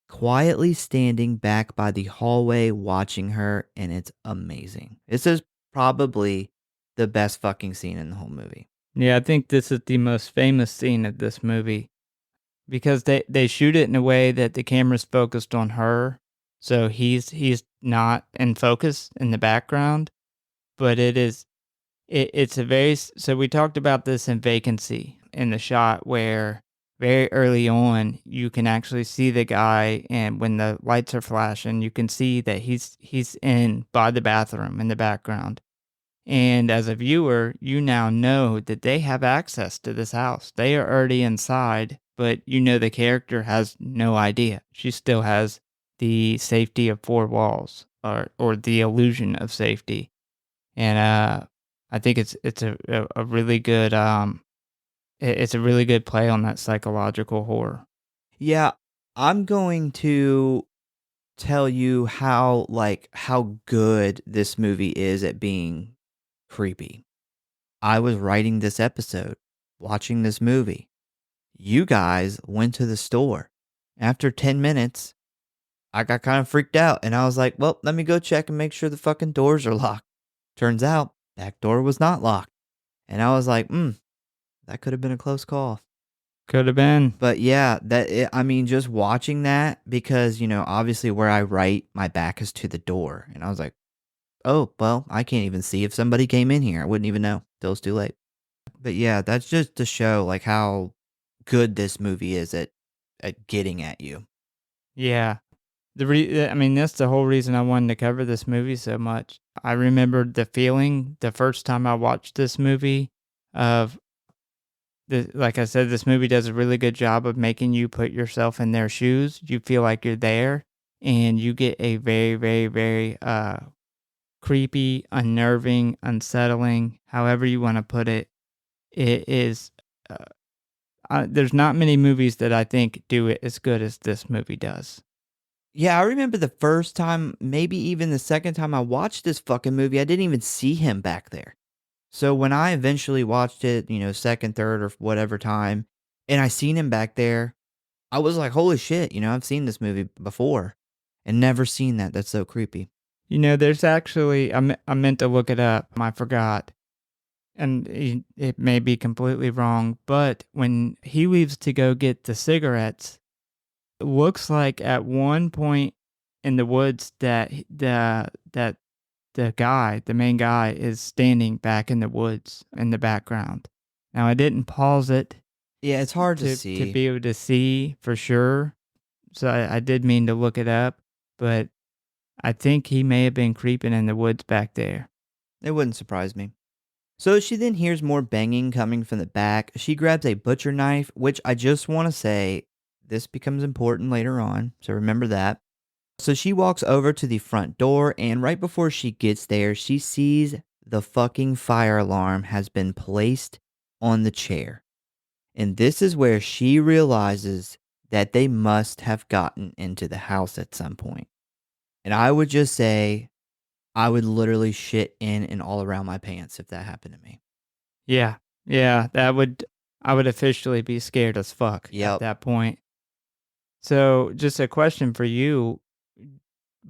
quietly standing back by the hallway watching her, and it's amazing. This is probably the best fucking scene in the whole movie. Yeah, I think this is the most famous scene of this movie because they shoot it in a way that the camera's focused on her. So he's not in focus in the background, but it's a very so we talked about this in Vacancy in the shot where very early on you can actually see the guy, and when the lights are flashing, you can see that he's in by the bathroom in the background. And as a viewer, you now know that they have access to this house. They are already inside, but you know the character has no idea. She still has the safety of four walls, or the illusion of safety. And I think it's a really good it's a really good play on that psychological horror. Yeah, I'm going to tell you how good this movie is at being creepy. I was writing this episode, watching this movie. You guys went to the store. After 10 minutes, I got kind of freaked out and I was like, well, let me go check and make sure the fucking doors are locked. Turns out, back door was not locked. And I was like, that could have been a close call. Could have been. But yeah, I mean, just watching that, because, obviously where I write, my back is to the door. And I was like, oh, well, I can't even see if somebody came in here. I wouldn't even know till it's too late. But yeah, that's just to show like how good this movie is at getting at you. Yeah. I mean, that's the whole reason I wanted to cover this movie so much. I remembered the feeling the first time I watched this movie of like I said, this movie does a really good job of making you put yourself in their shoes. You feel like you're there, and you get a very, very, very creepy, unnerving, unsettling, however you want to put it. It is. There's not many movies that I think do it as good as this movie does. Yeah, I remember the first time, maybe even the second time I watched this fucking movie, I didn't even see him back there. So when I eventually watched it, second, third, or whatever time, and I seen him back there, I was like, holy shit, I've seen this movie before and never seen that. That's so creepy. There's actually, I meant to look it up. I forgot. And it may be completely wrong, but when he leaves to go get the cigarettes, it looks like at one point in the woods that the main guy, is standing back in the woods in the background. Now, I didn't pause it Yeah, it's hard to to see. be able to see for sure, so I did mean to look it up, but I think he may have been creeping in the woods back there. It wouldn't surprise me. So she then hears more banging coming from the back. She grabs a butcher knife, which I just want to say, this becomes important later on, so remember that. So she walks over to the front door, and right before she gets there, she sees the fucking fire alarm has been placed on the chair. And this is where she realizes that they must have gotten into the house at some point. And I would just say, I would literally shit in and all around my pants if that happened to me. Yeah, I would officially be scared as fuck at that point. So, just a question for you.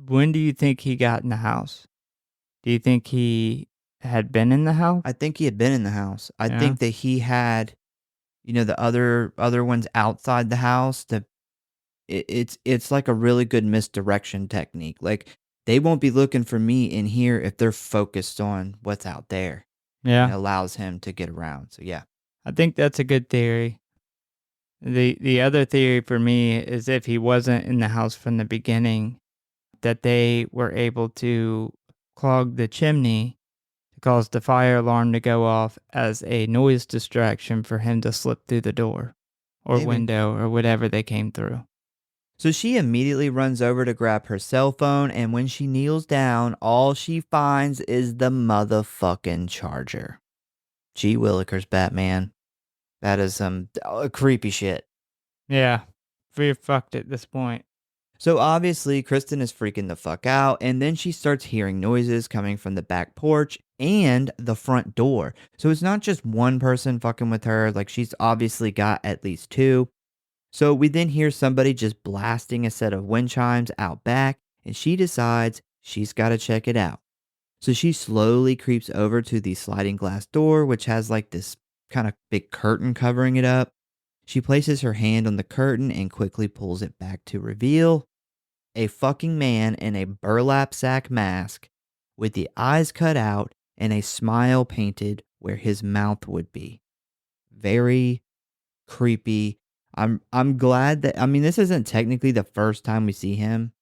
When do you think he got in the house? Do you think he had been in the house? I think he had been in the house. I Yeah. think that he had, the other ones outside the house. It's like a really good misdirection technique. Like, they won't be looking for me in here if they're focused on what's out there. Yeah. It allows him to get around. So yeah. I think that's a good theory. The other theory for me is if he wasn't in the house from the beginning, that they were able to clog the chimney to cause the fire alarm to go off as a noise distraction for him to slip through the door or Maybe. window or whatever they came through. So she immediately runs over to grab her cell phone, and when she kneels down, all she finds is the motherfucking charger. Gee Willikers, Batman. That is some creepy shit. Yeah, we're fucked at this point. So obviously, Kristen is freaking the fuck out, and then she starts hearing noises coming from the back porch and the front door. So it's not just one person fucking with her, like she's obviously got at least two. So we then hear somebody just blasting a set of wind chimes out back, and she decides she's got to check it out. So she slowly creeps over to the sliding glass door, which has like this kind of big curtain covering it up. She places her hand on the curtain and quickly pulls it back to reveal a fucking man in a burlap sack mask with the eyes cut out and a smile painted where his mouth would be. Very creepy. I'm glad that, I mean, this isn't technically the first time we see him.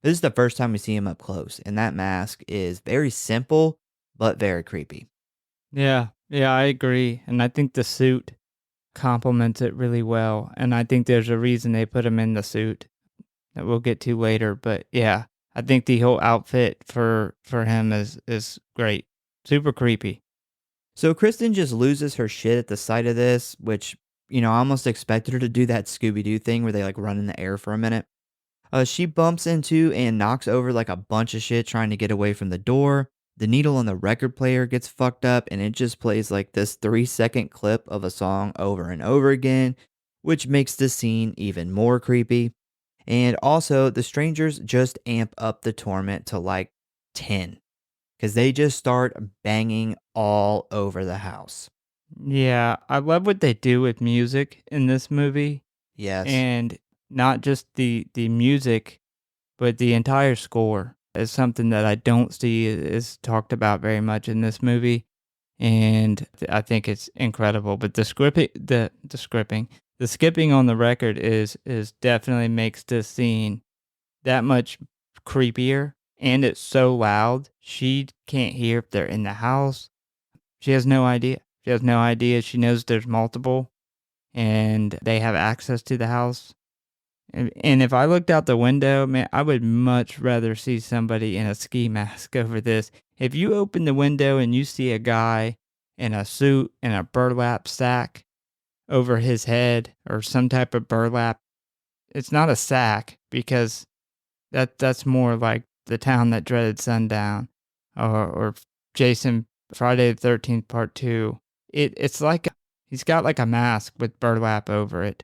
This is the first time we see him up close, and that mask is very simple but very creepy. Yeah, yeah, I agree. And I think the suit complements it really well. And I think there's a reason they put him in the suit that we'll get to later. But yeah, I think the whole outfit for him is great. Super creepy. So Kristen just loses her shit at the sight of this, which, I almost expected her to do that Scooby-Doo thing where they like run in the air for a minute. She bumps into and knocks over like a bunch of shit trying to get away from the door. The needle on the record player gets fucked up and it just plays like this 3-second clip of a song over and over again, which makes the scene even more creepy. And also, the strangers just amp up the torment to like 10 because they just start banging all over the house. Yeah, I love what they do with music in this movie. Yes. And not just the music, but the entire score is something that I don't see is talked about very much in this movie, and I think it's incredible. But the skipping on the record is definitely makes this scene that much creepier, and it's so loud she can't hear if they're in the house. She has no idea. She has no idea. She knows there's multiple, and they have access to the house. And if I looked out the window, man, I would much rather see somebody in a ski mask over this. If you open the window and you see a guy in a suit and a burlap sack over his head or some type of burlap, it's not a sack because that's more like The Town That Dreaded Sundown or Jason Friday the 13th Part 2. It's like he's got like a mask with burlap over it.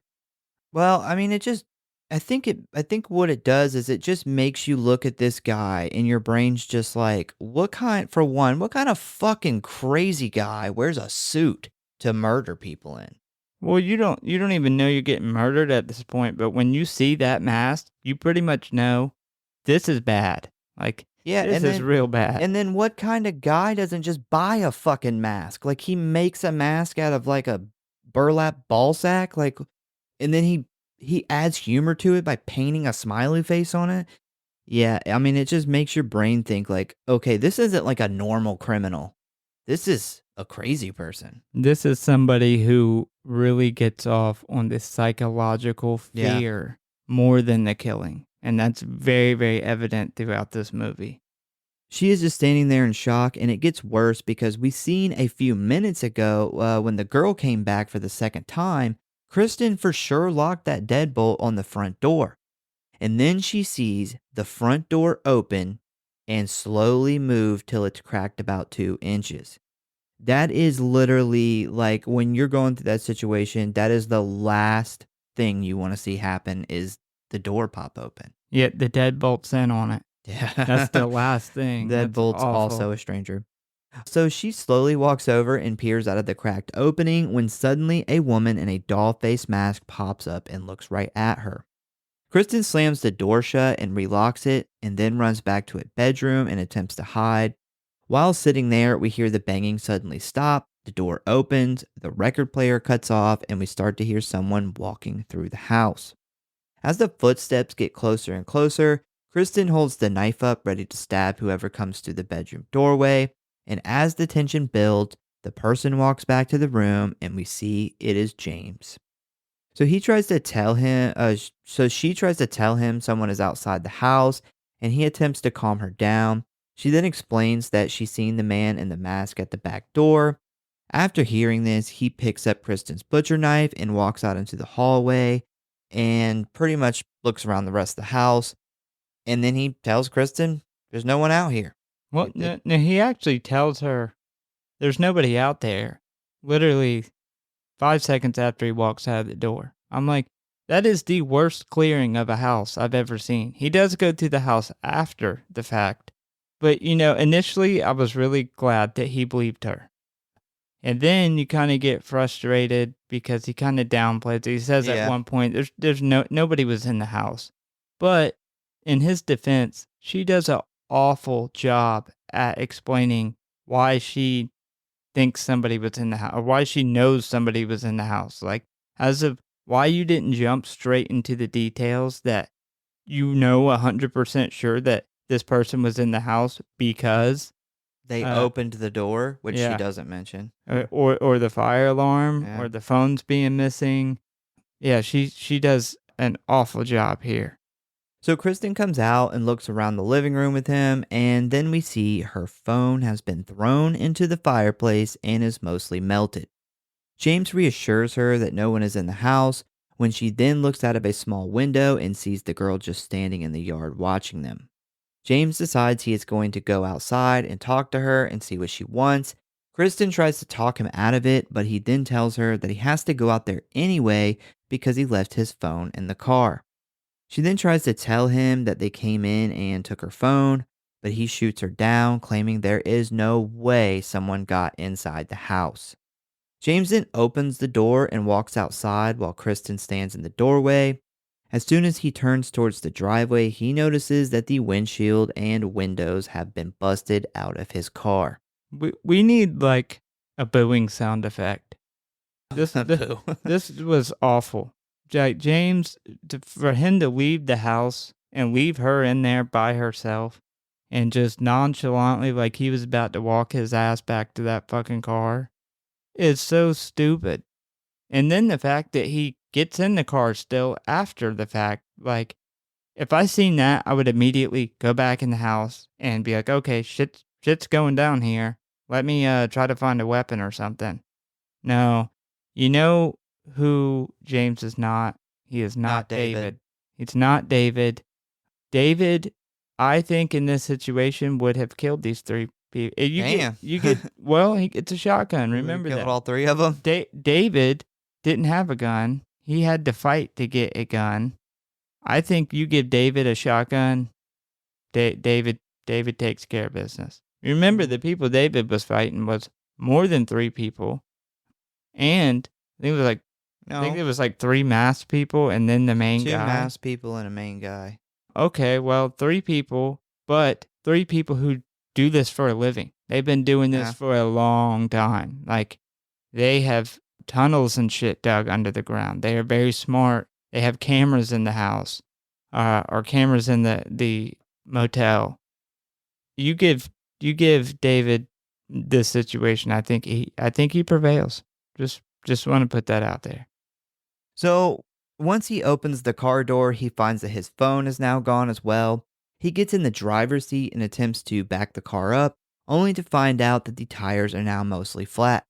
Well, I mean, I think what it does is it just makes you look at this guy and your brain's just like, what kind of fucking crazy guy wears a suit to murder people in? Well, you don't even know you're getting murdered at this point, but when you see that mask, you pretty much know this is bad. Like, Yeah, this is real bad. and then what kind of guy doesn't just buy a fucking mask? Like he makes a mask out of like a burlap ball sack, like, and then he adds humor to it by painting a smiley face on it. Yeah, I mean, it just makes your brain think like, okay, this isn't like a normal criminal. This is a crazy person. This is somebody who really gets off on this psychological Yeah. fear more than the killing. And that's very, very evident throughout this movie. She is just standing there in shock, and it gets worse because we seen a few minutes ago when the girl came back for the second time, Kristen for sure locked that deadbolt on the front door. And then she sees the front door open and slowly move till it's cracked about 2 inches. That is literally like when you're going through that situation, that is the last thing you want to see happen is the door pop open. Yet the deadbolt's in on it. Yeah. That's the last thing. That's Deadbolt's awful. also a stranger. So she slowly walks over and peers out of the cracked opening when suddenly a woman in a doll face mask pops up and looks right at her. Kristen slams the door shut and relocks it and then runs back to her bedroom and attempts to hide. While sitting there, we hear the banging suddenly stop, the door opens, the record player cuts off, and we start to hear someone walking through the house. As the footsteps get closer and closer, Kristen holds the knife up ready to stab whoever comes through the bedroom doorway, and as the tension builds, the person walks back to the room and we see it is James. So he tries to tell him, she tries to tell him someone is outside the house, and he attempts to calm her down. She then explains that she's seen the man in the mask at the back door. After hearing this, he picks up Kristen's butcher knife and walks out into the hallway and pretty much looks around the rest of the house. And then he tells Kristen, there's no one out here. Well, no, he actually tells her there's nobody out there. Literally 5 seconds after he walks out of the door. I'm like, that is the worst clearing of a house I've ever seen. He does go to the house after the fact. But, initially I was really glad that he believed her. And then you kind of get frustrated because he kind of downplays it. He says at one point, there's nobody was in the house. But in his defense, she does an awful job at explaining why she thinks somebody was in the house, or why she knows somebody was in the house. Like, as of why you didn't jump straight into the details that 100% sure that this person was in the house because They opened the door, which she yeah. doesn't mention. Or the fire alarm, Yeah. or the phone's being missing. Yeah, she does an awful job here. So Kristen comes out and looks around the living room with him, and then we see her phone has been thrown into the fireplace and is mostly melted. James reassures her that no one is in the house when she then looks out of a small window and sees the girl just standing in the yard watching them. James decides he is going to go outside and talk to her and see what she wants. Kristen tries to talk him out of it, but he then tells her that he has to go out there anyway because he left his phone in the car. She then tries to tell him that they came in and took her phone, but he shoots her down, claiming there is no way someone got inside the house. James then opens the door and walks outside while Kristen stands in the doorway. As soon as he turns towards the driveway, he notices that the windshield and windows have been busted out of his car. We need like a booing sound effect. This was awful. James, for him to leave the house and leave her in there by herself and just nonchalantly, like he was about to walk his ass back to that fucking car, is so stupid. And then the fact that he gets in the car still after the fact, like, if I seen that, I would immediately go back in the house and be like, okay, shit's going down here. Let me try to find a weapon or something. No, you know who James is not? He is not David. It's not David. David, I think in this situation would have killed these three people. It's a shotgun. Remember that. Killed all three of them? David didn't have a gun. He had to fight to get a gun. I think you give David a shotgun, David takes care of business. Remember, the people David was fighting was more than three people. And I think it was like three masked people and then the main guy. Two masked people and a main guy. Okay, well, three people, but three people who do this for a living. They've been doing this for a long time. Like, they have tunnels and shit dug under the ground. They are very smart. They have cameras in the house, or cameras in the motel. You give David this situation. I think he prevails. Just want to put that out there. So once he opens the car door, he finds that his phone is now gone as well. He gets in the driver's seat and attempts to back the car up, only to find out that the tires are now mostly flat.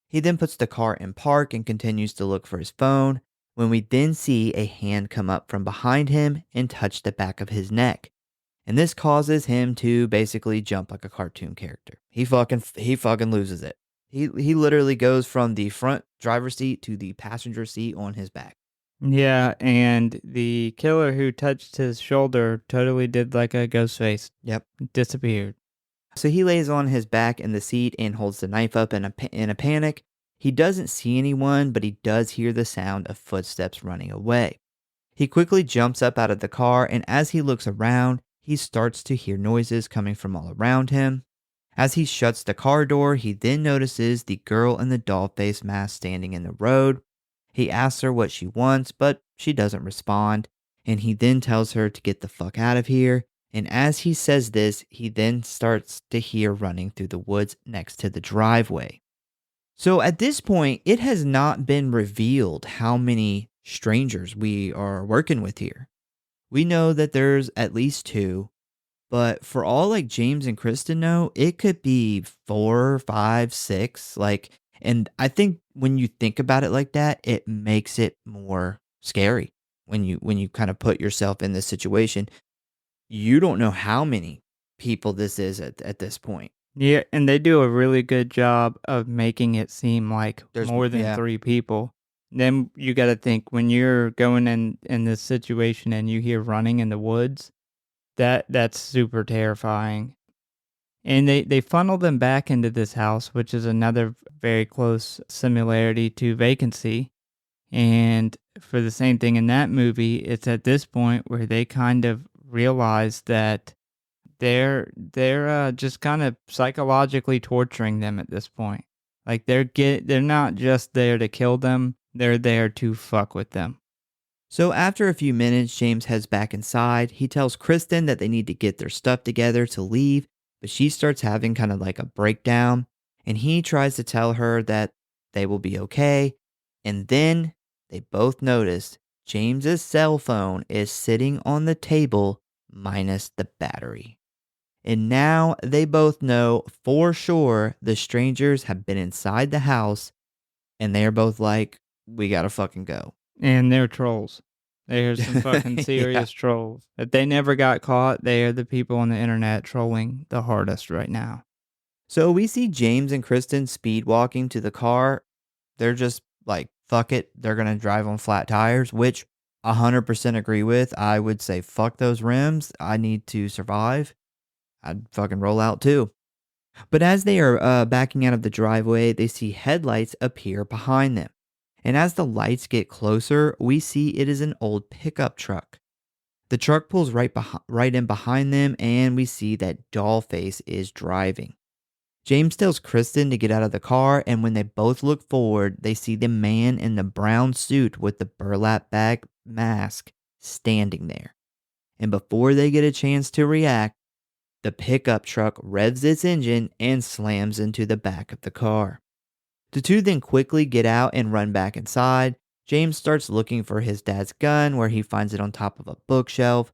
He then puts the car in park and continues to look for his phone, when we then see a hand come up from behind him and touch the back of his neck. And this causes him to basically jump like a cartoon character. He fucking loses it. He literally goes from the front driver's seat to the passenger seat on his back. Yeah, and the killer who touched his shoulder totally did like a ghost face. Yep. Disappeared. So he lays on his back in the seat and holds the knife up in a panic. He doesn't see anyone, but he does hear the sound of footsteps running away. He quickly jumps up out of the car, and as he looks around, he starts to hear noises coming from all around him. As he shuts the car door, he then notices the girl in the doll face mask standing in the road. He asks her what she wants, but she doesn't respond, and he then tells her to get the fuck out of here. And as he says this, he then starts to hear running through the woods next to the driveway. So at this point, it has not been revealed how many strangers we are working with here. We know that there's at least two, but for all like James and Kristen know, it could be 4, 5, 6. And I think when you think about it like that, it makes it more scary when you kind of put yourself in this situation. You don't know how many people this is at this point. Yeah, and they do a really good job of making it seem like There's more than three people. Then you got to think, when you're going in this situation and you hear running in the woods, that's super terrifying. And they funnel them back into this house, which is another very close similarity to Vacancy. And for the same thing in that movie, it's at this point where they kind of realize that they're just kind of psychologically torturing them at this point. Like they're not just there to kill them, they're there to fuck with them. So after a few minutes, James heads back inside. He tells Kristen that they need to get their stuff together to leave, but she starts having kind of like a breakdown, and he tries to tell her that they will be okay. And then they both notice James's cell phone is sitting on the table minus the battery. And now they both know for sure the strangers have been inside the house, and they are both like, we gotta fucking go. And they're trolls. They are some fucking Yeah. serious trolls. If they never got caught, they are the people on the internet trolling the hardest right now. So we see James and Kristen speed walking to the car. They're just like, fuck it. They're going to drive on flat tires, which 100% agree with. I would say, fuck those rims. I need to survive. I'd fucking roll out too. But as they are backing out of the driveway, they see headlights appear behind them. And as the lights get closer, we see it is an old pickup truck. The truck pulls right in behind them, and we see that Dollface is driving. James tells Kristen to get out of the car, and when they both look forward, they see the man in the brown suit with the burlap bag mask standing there. And before they get a chance to react, the pickup truck revs its engine and slams into the back of the car. The two then quickly get out and run back inside. James starts looking for his dad's gun, where he finds it on top of a bookshelf.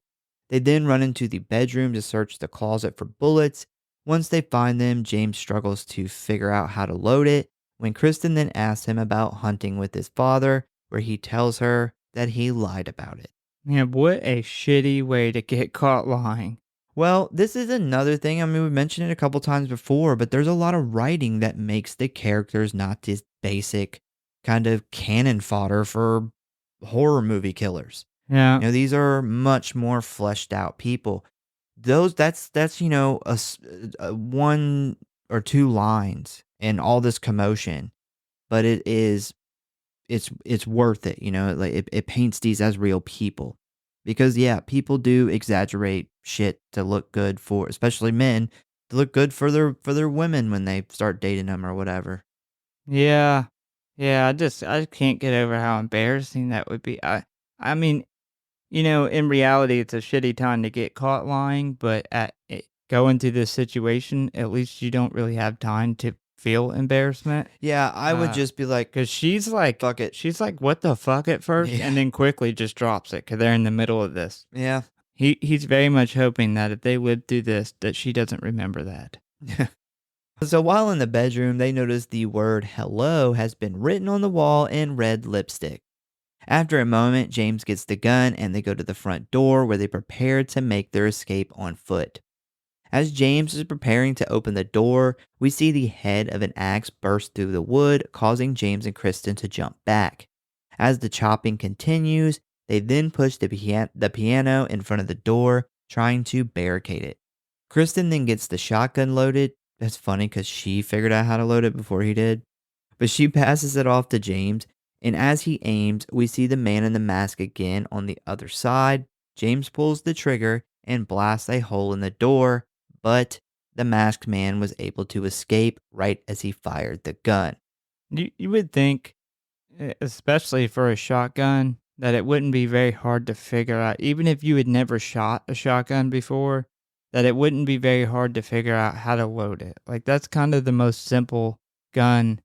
They then run into the bedroom to search the closet for bullets. Once they find them, James struggles to figure out how to load it, when Kristen then asks him about hunting with his father, where he tells her that he lied about it. Man, what a shitty way to get caught lying. Well, this is another thing. I mean, we mentioned it a couple times before, but there's a lot of writing that makes the characters not just basic kind of cannon fodder for horror movie killers. Yeah. These are much more fleshed out people. That's one or two lines and all this commotion, but it's worth it. Like it paints these as real people, because yeah, people do exaggerate shit to look good for, especially men, to look good for their women when they start dating them or whatever. Yeah. Yeah, I can't get over how embarrassing that would be. I mean, in reality, it's a shitty time to get caught lying, but going through this situation, at least you don't really have time to feel embarrassment. Yeah, I would just be like, Because she's like, fuck it. she's like, what the fuck at first, Yeah. and then quickly just drops it because they're in the middle of this. Yeah. He's very much hoping that if they live through this, that she doesn't remember that. So while in the bedroom, they notice the word hello has been written on the wall in red lipstick. After a moment, James gets the gun and they go to the front door, where they prepare to make their escape on foot. As James is preparing to open the door, we see the head of an axe burst through the wood, causing James and Kristen to jump back. As the chopping continues, they then push the piano in front of the door, trying to barricade it. Kristen then gets the shotgun loaded. That's funny because she figured out how to load it before he did. But she passes it off to James, and as he aims, we see the man in the mask again on the other side. James pulls the trigger and blasts a hole in the door, but the masked man was able to escape right as he fired the gun. You would think, especially for a shotgun, that it wouldn't be very hard to figure out, even if you had never shot a shotgun before, that it wouldn't be very hard to figure out how to load it. Like, that's kind of the most simple gun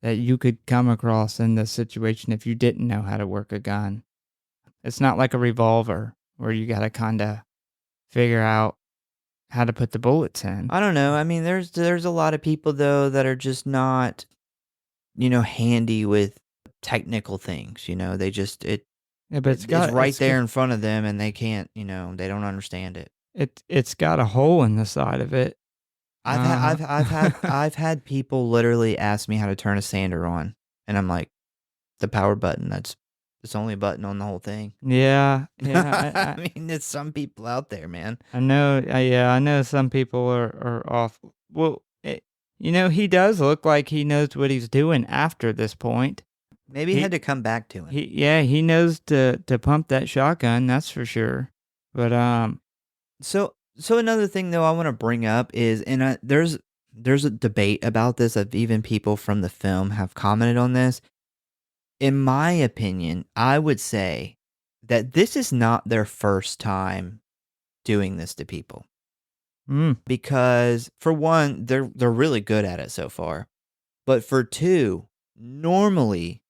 that you could come across in this situation if you didn't know how to work a gun. It's not like a revolver where you got to kind of figure out how to put the bullets in. I don't know. I mean, there's a lot of people though that are just not, handy with technical things. They just Yeah, but it's right there in front of them, and they can't. They don't understand it. It's got a hole in the side of it. I've had people literally ask me how to turn a sander on, and I'm like, the power button. It's only a button on the whole thing. Yeah. I mean, there's some people out there, man. I know. I know some people are off. Well, he does look like he knows what he's doing after this point. Maybe he had to come back to him. He knows to pump that shotgun. That's for sure. But So another thing though I want to bring up is, and there's a debate about this of even people from the film have commented on this. In my opinion, I would say that this is not their first time doing this to people, Mm. because for one, they're really good at it so far. But for two, normally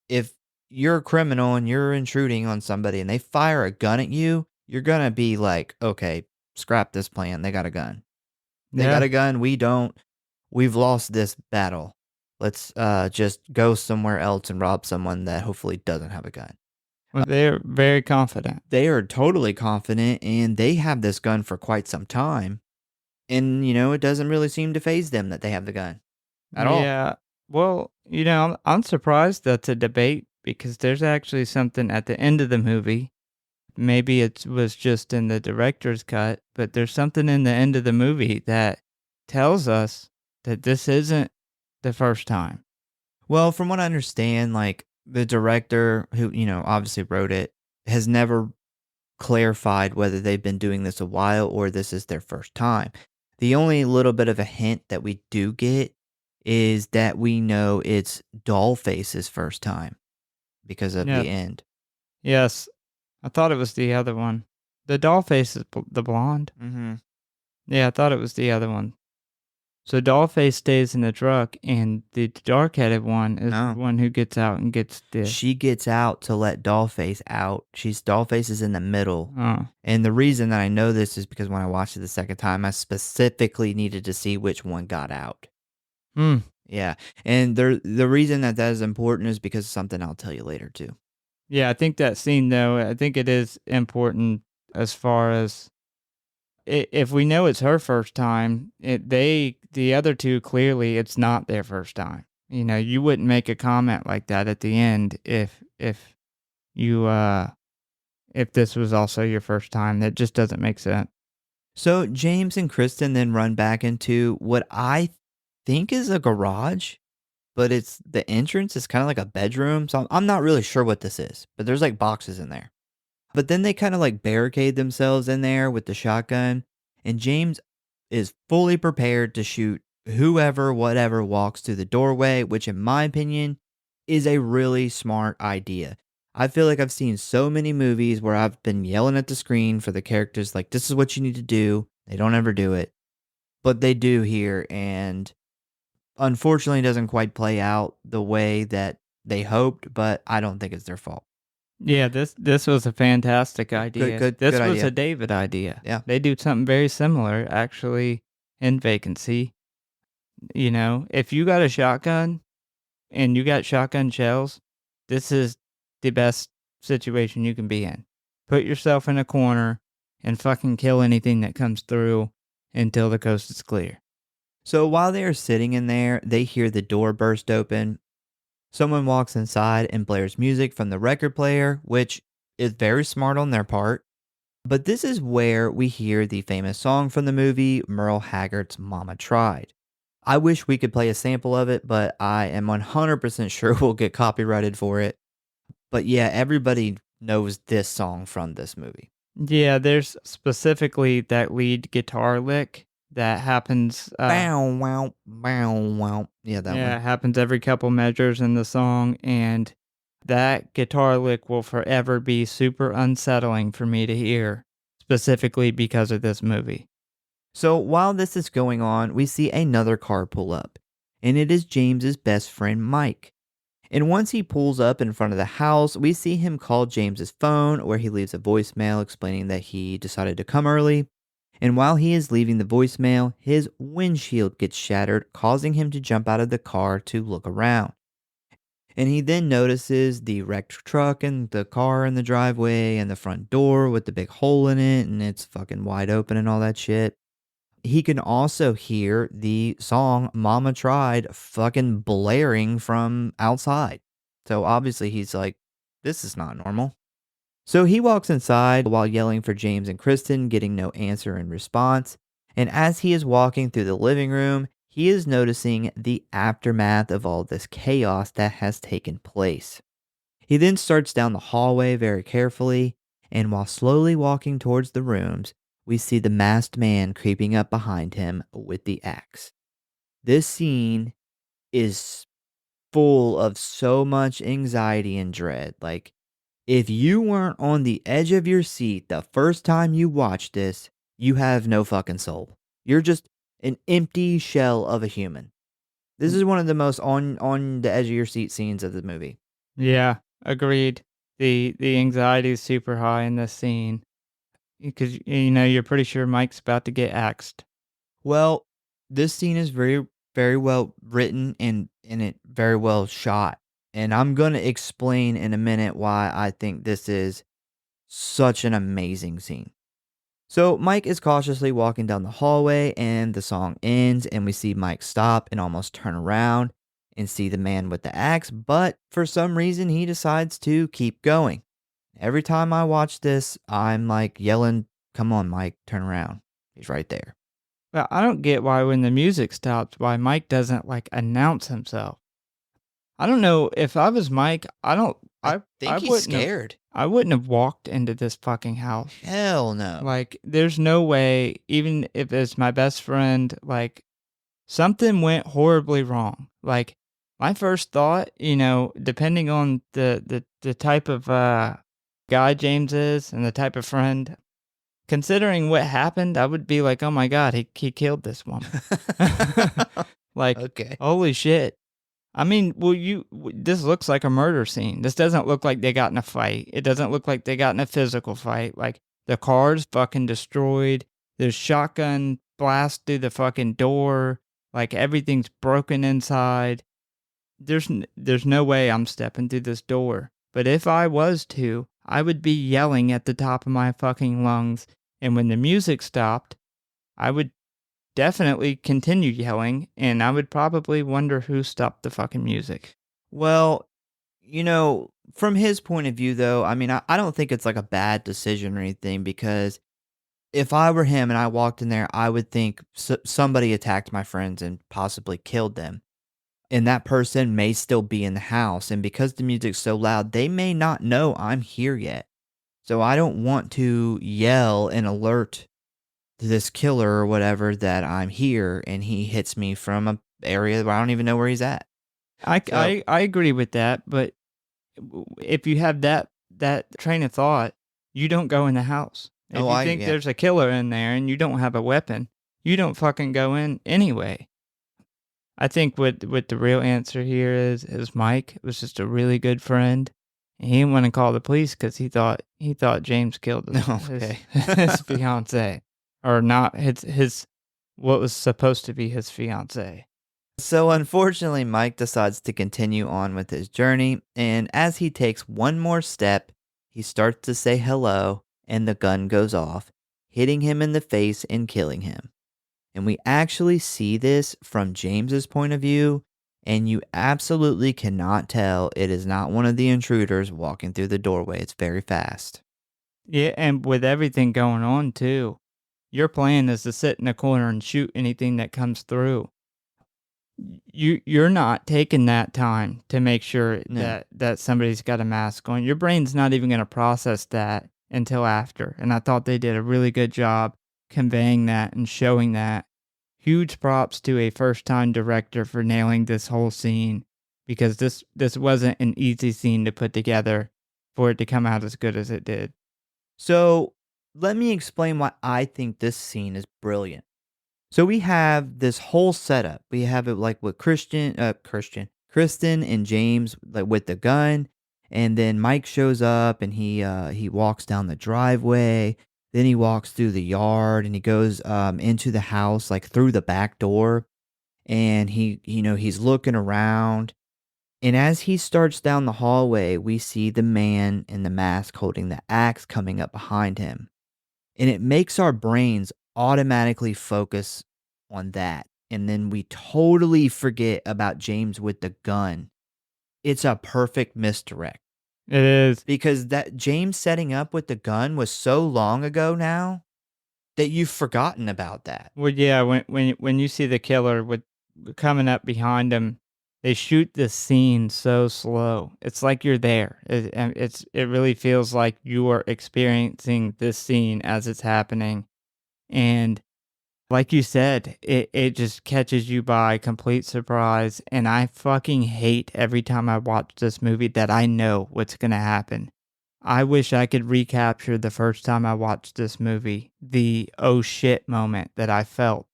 if you're a criminal and you're intruding on somebody and they fire a gun at you, you're gonna be like, okay, scrap this plan. They got a gun. They got Yeah. a gun. We don't. We've lost this battle. Let's just go somewhere else and rob someone that hopefully doesn't have a gun. Well, they're very confident. They are totally confident and they have this gun for quite some time. And, it doesn't really seem to phase them that they have the gun at all. Yeah. Well, I'm surprised that's a debate because there's actually something at the end of the movie. Maybe it was just in the director's cut, but there's something in the end of the movie that tells us that this isn't the first time. Well, from what I understand, like the director who, obviously wrote it has never clarified whether they've been doing this a while or this is their first time. The only little bit of a hint that we do get is that we know it's Dollface's first time because of Yeah. the end. Yes. I thought it was the other one. The doll face is the blonde. Mm-hmm. Yeah, I thought it was the other one. So Dollface stays in the truck, and the dark-headed one is No. the one who gets out and gets the... She gets out to let Dollface out. Dollface is in the middle. Oh. And the reason that I know this is because when I watched it the second time, I specifically needed to see which one got out. Hmm. Yeah. And the reason that is important is because of something I'll tell you later too. Yeah, I think that scene, though, I think it is important as far as... If we know it's her first time, the other two, clearly, it's not their first time. You wouldn't make a comment like that at the end if you if this was also your first time. That just doesn't make sense. So James and Kristen then run back into what I think is a garage, but the entrance is kind of like a bedroom. So I'm not really sure what this is, but there's like boxes in there. But then they kind of like barricade themselves in there with the shotgun, and James is fully prepared to shoot whoever, whatever walks through the doorway, which in my opinion is a really smart idea. I feel like I've seen so many movies where I've been yelling at the screen for the characters like, this is what you need to do. They don't ever do it, but they do here. And unfortunately, it doesn't quite play out the way that they hoped, but I don't think it's their fault. Yeah, this was a fantastic idea. Good This was idea. a David idea. Yeah. They do something very similar, actually, in Vacancy. If you got a shotgun and you got shotgun shells, this is the best situation you can be in. Put yourself in a corner and fucking kill anything that comes through until the coast is clear. So while they are sitting in there, they hear the door burst open. Someone walks inside and blares music from the record player, which is very smart on their part. But this is where we hear the famous song from the movie, Merle Haggard's Mama Tried. I wish we could play a sample of it, but I am 100% sure we'll get copyrighted for it. But yeah, everybody knows this song from this movie. Yeah, there's specifically that lead guitar lick that happens. Bow, wow, bow, wow. Yeah, that Yeah, one. it happens every couple measures in the song, and that guitar lick will forever be super unsettling for me to hear, specifically because of this movie. So while this is going on, we see another car pull up, and it is James's best friend Mike. And once he pulls up in front of the house, we see him call James's phone, where he leaves a voicemail explaining that he decided to come early. And while he is leaving the voicemail, his windshield gets shattered, causing him to jump out of the car to look around. And he then notices the wrecked truck and the car in the driveway and the front door with the big hole in it, and it's fucking wide open and all that shit. He can also hear the song Mama Tried fucking blaring from outside. So obviously he's like, this is not normal. So he walks inside while yelling for James and Kristen, getting no answer in response. And as he is walking through the living room, he is noticing the aftermath of all this chaos that has taken place. He then starts down the hallway very carefully, and while slowly walking towards the rooms, we see the masked man creeping up behind him with the axe. This scene is full of so much anxiety and dread. Like, if you weren't on the edge of your seat the first time you watched this, you have no fucking soul. You're just an empty shell of a human. This is one of the most on the edge of your seat scenes of the movie. Yeah, agreed. The anxiety is super high in this scene because you're pretty sure Mike's about to get axed. Well, this scene is very, very well written and it very well shot. And I'm gonna explain in a minute why I think this is such an amazing scene. So Mike is cautiously walking down the hallway and the song ends and we see Mike stop and almost turn around and see the man with the axe, but for some reason he decides to keep going. Every time I watch this, I'm like yelling, "Come on, Mike, turn around." He's right there. But I don't get why when the music stops, why Mike doesn't like announce himself. I don't know if I was Mike. I think he's wouldn't have, scared. I wouldn't have walked into this fucking house. Hell no. Like, there's no way, even if it's my best friend, like, something went horribly wrong. Like, my first thought, depending on the type of guy James is and the type of friend, considering what happened, I would be like, oh my God, he killed this woman. Like, Okay. holy shit. I mean, this looks like a murder scene. This doesn't look like they got in a fight. It doesn't look like they got in a physical fight. Like, the car's fucking destroyed. There's shotgun blast through the fucking door. Like, everything's broken inside. There's no way I'm stepping through this door. But if I was to, I would be yelling at the top of my fucking lungs. And when the music stopped, I would definitely continue yelling, and I would probably wonder who stopped the fucking music. Well, from his point of view, though, I mean, I don't think it's like a bad decision or anything because if I were him and I walked in there, I would think somebody attacked my friends and possibly killed them. And that person may still be in the house. And because the music's so loud, they may not know I'm here yet. So I don't want to yell and alert this killer or whatever that I'm here and he hits me from a area where I don't even know where he's at. I agree with that, but if you have that train of thought, you don't go in the house. If you think there's a killer in there and you don't have a weapon, you don't fucking go in anyway. I think what the real answer here is Mike was just a really good friend. And he didn't want to call the police because he thought James killed his fiance. Or not his what was supposed to be his fiance. So unfortunately, Mike decides to continue on with his journey, and as he takes one more step, he starts to say hello, and the gun goes off, hitting him in the face and killing him. And we actually see this from James's point of view, and you absolutely cannot tell it is not one of the intruders walking through the doorway. It's very fast. Yeah, and with everything going on too. Your plan is to sit in a corner and shoot anything that comes through. You're not taking that time to make sure that somebody's got a mask on. Your brain's not even going to process that until after. And I thought they did a really good job conveying that and showing that. Huge props to a first-time director for nailing this whole scene because this wasn't an easy scene to put together for it to come out as good as it did. So let me explain why I think this scene is brilliant. So we have this whole setup. We have it like with Kristen and James like with the gun, and then Mike shows up and he walks down the driveway. Then he walks through the yard and he goes into the house like through the back door, and he's looking around. And as he starts down the hallway, we see the man in the mask holding the axe coming up behind him. And it makes our brains automatically focus on that. And then we totally forget about James with the gun. It's a perfect misdirect. It is. Because that James setting up with the gun was so long ago now that you've forgotten about that. Well, yeah, when you see the killer with coming up behind him, they shoot this scene so slow. It's like you're there. It really feels like you are experiencing this scene as it's happening. And like you said, it just catches you by complete surprise, and I fucking hate every time I watch this movie that I know what's gonna happen. I wish I could recapture the first time I watched this movie, the "oh shit" moment that I felt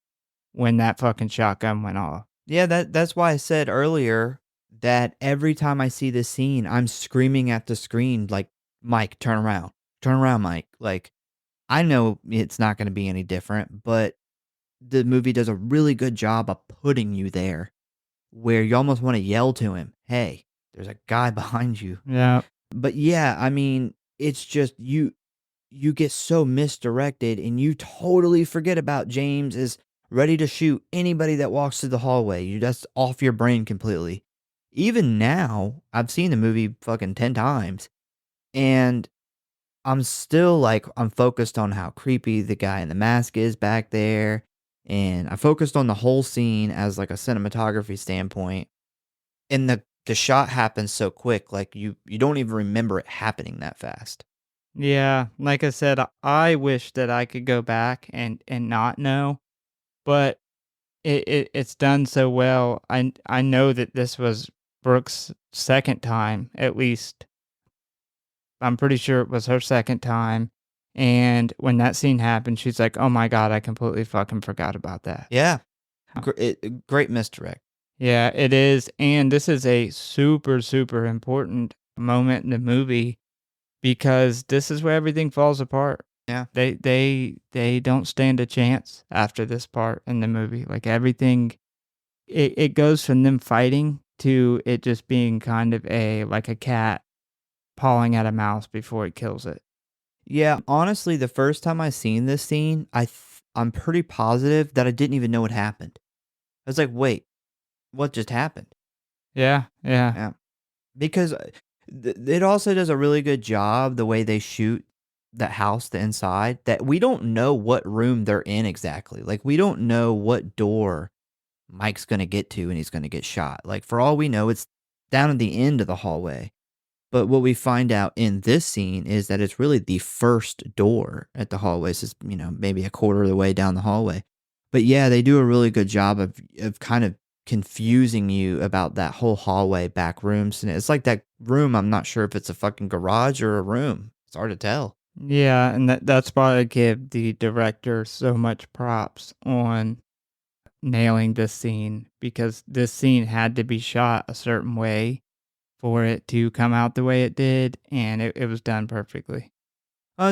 when that fucking shotgun went off. Yeah, that's why I said earlier that every time I see this scene, I'm screaming at the screen like, "Mike, turn around, Mike." Like, I know it's not gonna be any different, but the movie does a really good job of putting you there, where you almost wanna yell to him, "Hey, there's a guy behind you." Yeah. But yeah, I mean, it's just you get so misdirected and you totally forget about James is ready to shoot anybody that walks through the hallway. You just off your brain completely. Even now, I've seen the movie fucking 10 times and I'm still like I'm focused on how creepy the guy in the mask is back there and I focused on the whole scene as like a cinematography standpoint. And the shot happens so quick like you don't even remember it happening that fast. Yeah, like I said, I wish that I could go back and not know, but it's done so well. I know that this was Brooke's second time, at least. I'm pretty sure it was her second time, and when that scene happened, she's like, "Oh my god, I completely fucking forgot about that." Yeah. Great misdirect. Yeah, it is, and this is a super, super important moment in the movie because this is where everything falls apart. Yeah. They don't stand a chance after this part in the movie. Like everything, it goes from them fighting to it just being kind of like a cat pawing at a mouse before it kills it. Yeah, honestly, the first time I seen this scene, I'm pretty positive that I didn't even know what happened. I was like, "Wait, what just happened?" Yeah, yeah, Yeah. Because, it also does a really good job the way they shoot the house, the inside, that we don't know what room they're in exactly. Like, we don't know what door Mike's gonna get to and he's gonna get shot. Like, for all we know, it's down at the end of the hallway. But what we find out in this scene is that it's really the first door at the hallway. It's just, maybe a quarter of the way down the hallway. But yeah, they do a really good job of kind of confusing you about that whole hallway back rooms. And it's like that room, I'm not sure if it's a fucking garage or a room. It's hard to tell. yeah, and that's why I give the director so much props on nailing this scene because this scene had to be shot a certain way for it to come out the way it did, and it was done perfectly.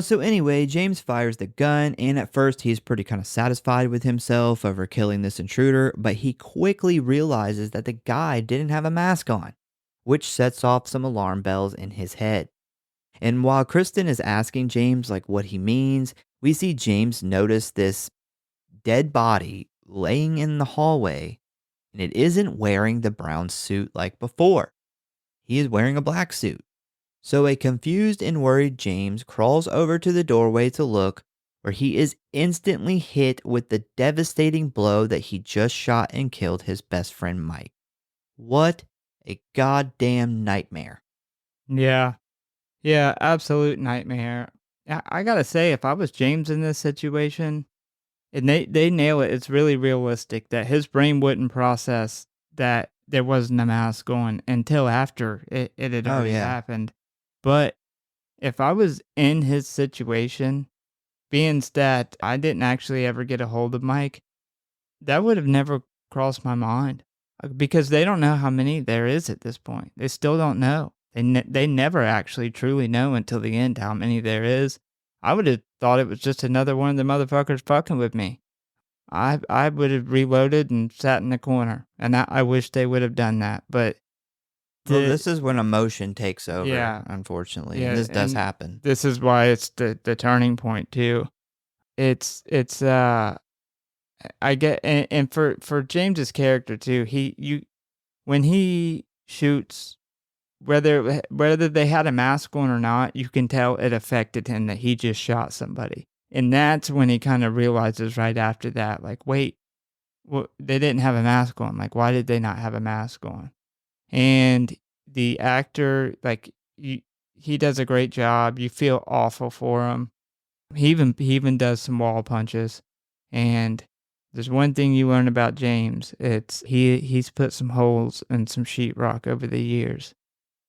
So anyway, James fires the gun, and at first he's pretty kind of satisfied with himself over killing this intruder, but he quickly realizes that the guy didn't have a mask on, which sets off some alarm bells in his head. And while Kristen is asking James like what he means, we see James notice this dead body laying in the hallway, and it isn't wearing the brown suit like before. He is wearing a black suit. So a confused and worried James crawls over to the doorway to look, where he is instantly hit with the devastating blow that he just shot and killed his best friend Mike. What a goddamn nightmare. Yeah, yeah, absolute nightmare. I gotta say, if I was James in this situation, and they nail it, it's really realistic that his brain wouldn't process that there wasn't a mask on until after it had Oh already yeah. happened. But if I was in his situation, being that I didn't actually ever get a hold of Mike, that would have never crossed my mind, because they don't know how many there is at this point. They still don't know. They never actually truly know until the end how many there is. I would have thought it was just another one of the motherfuckers fucking with me. I would have reloaded and sat in the corner, and I wish they would have done that. But Well, the this is when emotion takes over, yeah, unfortunately, and yeah, this does and happen. this is why it's the turning point too. It's I get and for James's character too, when he shoots, whether they had a mask on or not, you can tell it affected him that he just shot somebody. And that's when he kind of realizes right after that, like, wait, well, they didn't have a mask on. Like, why did they not have a mask on? And the actor, like, he does a great job. You feel awful for him. He even does some wall punches. And there's one thing you learn about James. It's he's put some holes in some sheetrock over the years.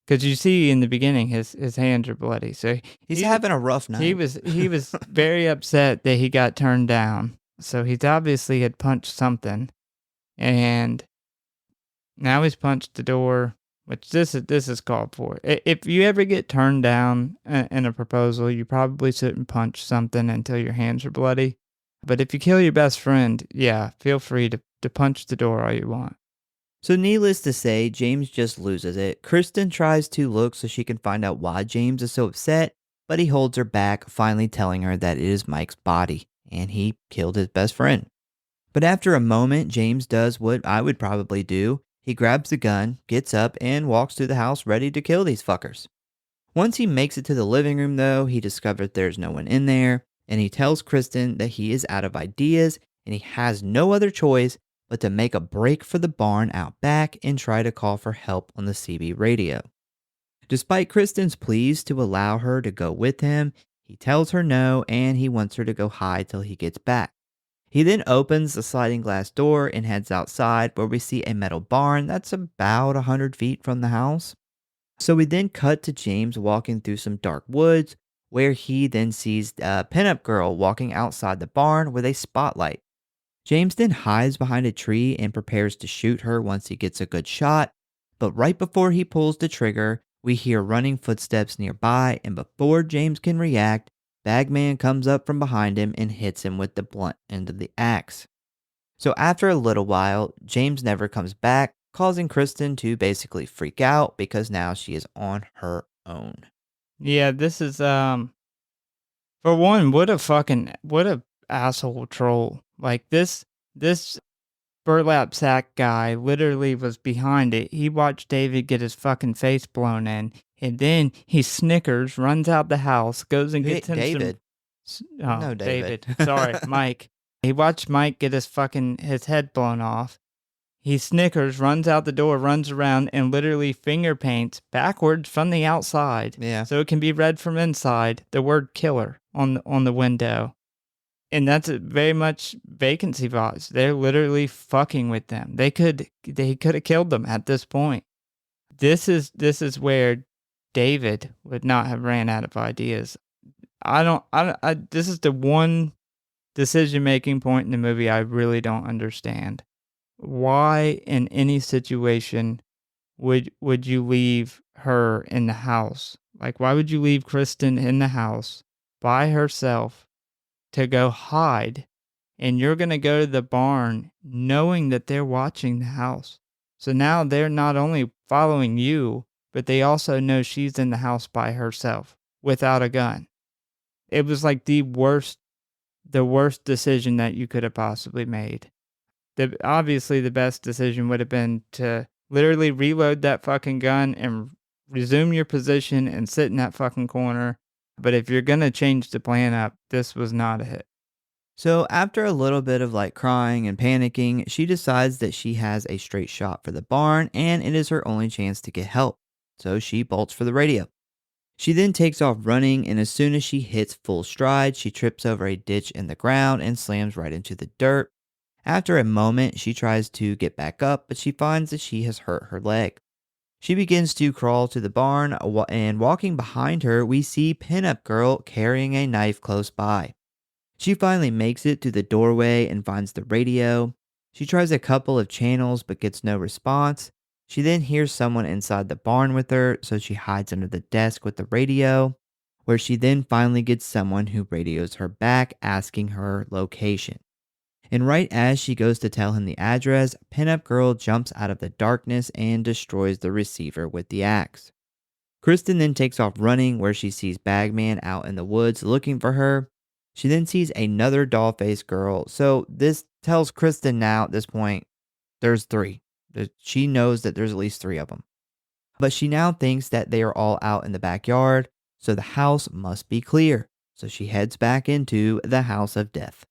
Because you see in the beginning his hands are bloody. So He's having a rough he night. was very upset that he got turned down. So he's obviously had punched something. And now he's punched the door, which this is called for. If you ever get turned down in a proposal, you probably shouldn't punch something until your hands are bloody. But if you kill your best friend, yeah, feel free to punch the door all you want. So needless to say, James just loses it. Kristen tries to look so she can find out why James is so upset, but he holds her back, finally telling her that it is Mike's body, and he killed his best friend. But after a moment, James does what I would probably do. He grabs the gun, gets up, and walks through the house ready to kill these fuckers. Once he makes it to the living room, though, he discovers there's no one in there, and he tells Kristen that he is out of ideas and he has no other choice but to make a break for the barn out back and try to call for help on the CB radio. Despite Kristen's pleas to allow her to go with him, he tells her no and he wants her to go hide till he gets back. He then opens the sliding glass door and heads outside where we see a metal barn that's about 100 feet from the house. So we then cut to James walking through some dark woods where he then sees a pinup girl walking outside the barn with a spotlight. James then hides behind a tree and prepares to shoot her once he gets a good shot, but right before he pulls the trigger, we hear running footsteps nearby, and before James can react, Bagman comes up from behind him and hits him with the blunt end of the axe. So after a little while, James never comes back, causing Kristen to basically freak out because now she is on her own. Yeah, this is for one, what a asshole troll. Like this burlap sack guy literally was behind it. He watched David get his fucking face blown in, and then he snickers, runs out the house, goes and gets him David. No, David. Sorry, Mike. He watched Mike get his head blown off. He snickers, runs out the door, runs around, and literally finger paints backwards from the outside, Yeah. so it can be read from inside, the word killer on the window. And that's very much vacancy vibes. They're literally fucking with them. They could have killed them at this point. This is where David would not have ran out of ideas. This is the one decision-making point in the movie I really don't understand. Why in any situation would you leave her in the house? Like, why would you leave Kristen in the house by herself to go hide, and you're going to go to the barn knowing that they're watching the house? So now they're not only following you, but they also know she's in the house by herself without a gun. It was like the worst decision that you could have possibly made. Obviously, the best decision would have been to literally reload that fucking gun and resume your position and sit in that fucking corner. But if you're going to change the plan up, this was not a hit. So after a little bit of crying and panicking, she decides that she has a straight shot for the barn and it is her only chance to get help. So she bolts for the radio. She then takes off running, and as soon as she hits full stride, she trips over a ditch in the ground and slams right into the dirt. After a moment, she tries to get back up, but she finds that she has hurt her leg. She begins to crawl to the barn, and walking behind her, we see Pinup Girl carrying a knife close by. She finally makes it to the doorway and finds the radio. She tries a couple of channels but gets no response. She then hears someone inside the barn with her, so she hides under the desk with the radio, where she then finally gets someone who radios her back asking her location. And right as she goes to tell him the address, Pinup Girl jumps out of the darkness and destroys the receiver with the axe. Kristen then takes off running where she sees Bagman out in the woods looking for her. She then sees another doll-faced girl, so this tells Kristen now at this point, there's 3. She knows that there's at least 3 of them. But she now thinks that they are all out in the backyard, so the house must be clear. So she heads back into the house of death.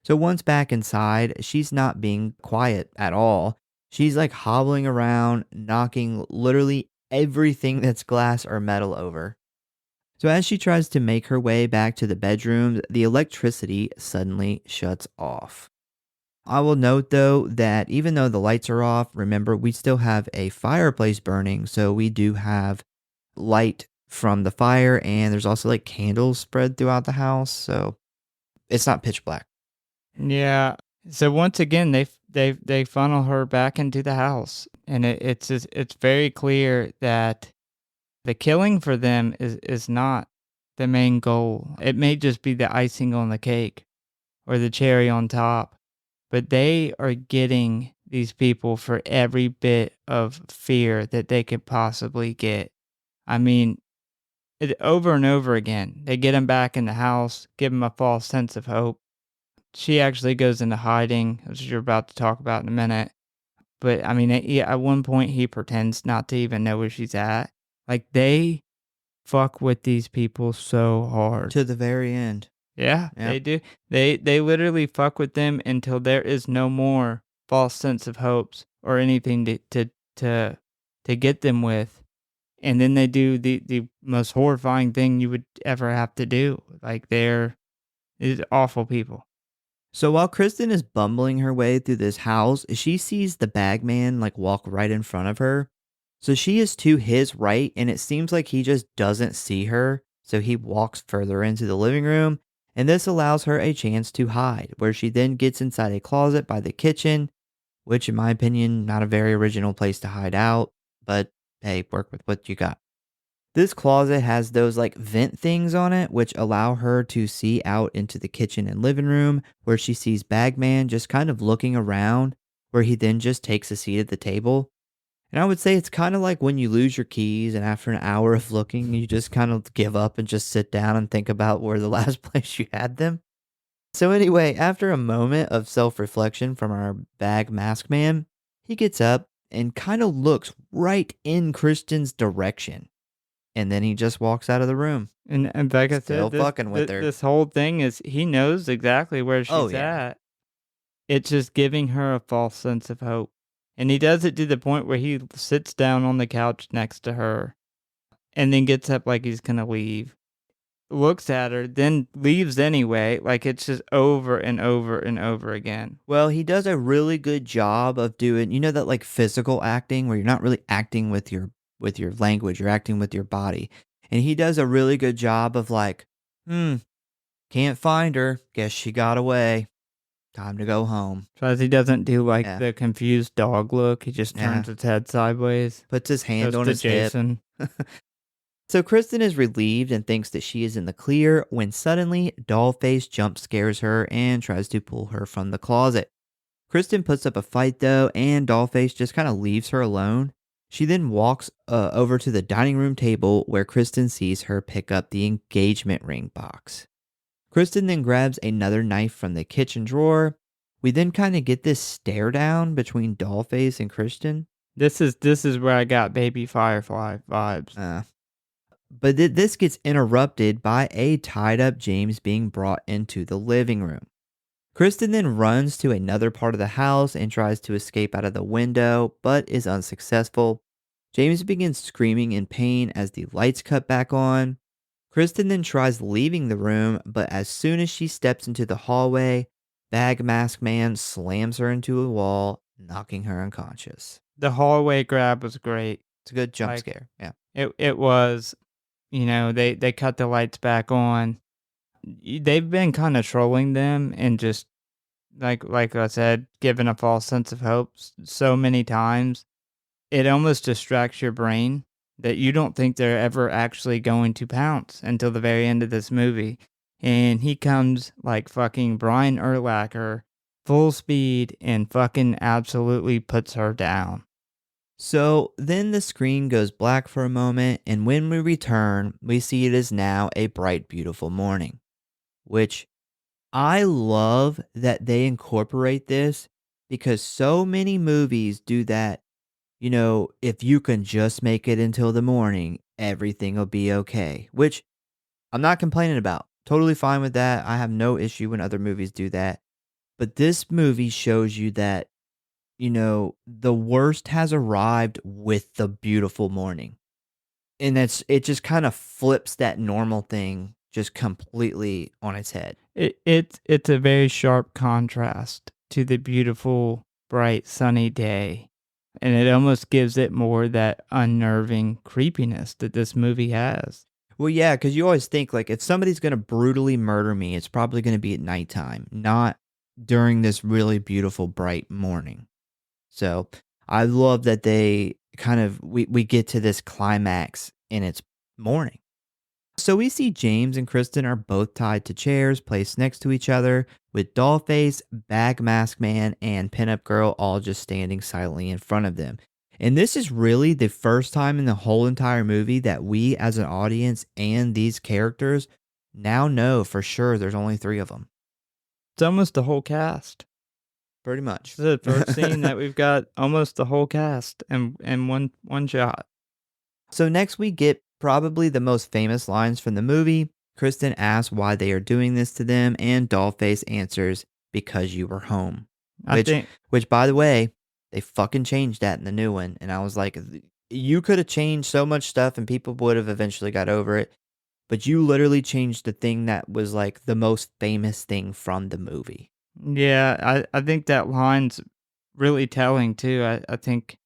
So once back inside, she's not being quiet at all. She's hobbling around, knocking literally everything that's glass or metal over. So as she tries to make her way back to the bedrooms, the electricity suddenly shuts off. I will note though that even though the lights are off, remember we still have a fireplace burning, so we do have light from the fire and there's also like candles spread throughout the house, so it's not pitch black. Yeah. So once again, they funnel her back into the house, and it's very clear that the killing for them is not the main goal. It may just be the icing on the cake or the cherry on top, but they are getting these people for every bit of fear that they could possibly get. I mean, over and over again, they get them back in the house, give them a false sense of hope. She actually goes into hiding, as you're about to talk about in a minute. But I mean, at one point, he pretends not to even know where she's at. Like, they fuck with these people so hard. To the very end. Yeah, Yep. they do. They literally fuck with them until there is no more false sense of hopes or anything to get them with. And then they do the most horrifying thing you would ever have to do. Like, they're awful people. So while Kristen is bumbling her way through this house, she sees the bagman like walk right in front of her. So she is to his right, and it seems like he just doesn't see her. So he walks further into the living room, and this allows her a chance to hide, where she then gets inside a closet by the kitchen, which, in my opinion, not a very original place to hide out, but hey, work with what you got. This closet has those like vent things on it, which allow her to see out into the kitchen and living room, where she sees Bagman just kind of looking around, where he then just takes a seat at the table. And I would say it's kind of like when you lose your keys and after an hour of looking, you just kind of give up and just sit down and think about where the last place you had them. So anyway, after a moment of self-reflection from our bag mask man, he gets up and kind of looks right in Kristen's direction. And then he just walks out of the room. And like I Still said, fucking with her. this whole thing is he knows exactly where she's Oh, yeah. at. It's just giving her a false sense of hope. And he does it to the point where he sits down on the couch next to her and then gets up like he's going to leave, looks at her, then leaves anyway. Like, it's just over and over and over again. Well, he does a really good job of doing, that like physical acting where you're not really acting with your language, you're acting with your body. And he does a really good job of like, can't find her. Guess she got away. Time to go home. Because he doesn't do like Yeah. the confused dog look. He just turns its head sideways. Puts his hand Goes on to his hip. Jason. So Kristen is relieved and thinks that she is in the clear when suddenly Dollface jump scares her and tries to pull her from the closet. Kristen puts up a fight though, and Dollface just kind of leaves her alone. She then walks over to the dining room table where Kristen sees her pick up the engagement ring box. Kristen then grabs another knife from the kitchen drawer. We then kind of get this stare down between Dollface and Kristen. This is where I got Baby Firefly vibes. But this gets interrupted by a tied up James being brought into the living room. Kristen then runs to another part of the house and tries to escape out of the window, but is unsuccessful. James begins screaming in pain as the lights cut back on. Kristen then tries leaving the room, but as soon as she steps into the hallway, Bag Mask Man slams her into a wall, knocking her unconscious. The hallway grab was great. It's a good jump scare, yeah. It was, they cut the lights back on. They've been kind of trolling them and just, like I said, giving a false sense of hope so many times. It almost distracts your brain that you don't think they're ever actually going to pounce until the very end of this movie. And he comes like fucking Brian Urlacher, full speed, and fucking absolutely puts her down. So then the screen goes black for a moment, and when we return, we see it is now a bright, beautiful morning. Which I love that they incorporate this because so many movies do that. If you can just make it until the morning, everything will be okay. Which I'm not complaining about. Totally fine with that. I have no issue when other movies do that. But this movie shows you that, the worst has arrived with the beautiful morning. And it just kind of flips that normal thing just completely on its head. It's a very sharp contrast to the beautiful, bright, sunny day, and it almost gives it more that unnerving creepiness that this movie has. Well, yeah, because you always think, like, if somebody's gonna brutally murder me, it's probably gonna be at nighttime, not during this really beautiful, bright morning. So, I love that they kind of we get to this climax and it's morning. So we see James and Kristen are both tied to chairs placed next to each other, with Dollface, Bag Mask Man, and Pinup Girl all just standing silently in front of them. And this is really the first time in the whole entire movie that we as an audience and these characters now know for sure there's only 3 of them. It's almost the whole cast. Pretty much. This is the first scene that we've got almost the whole cast in one shot. So next we get probably the most famous lines from the movie. Kristen asks why they are doing this to them, and Dollface answers, "Because you were home." I think Which, by the way, they fucking changed that in the new one, and I was like, you could have changed so much stuff, and people would have eventually got over it, but you literally changed the thing that was like the most famous thing from the movie. Yeah, I think that line's really telling too. I think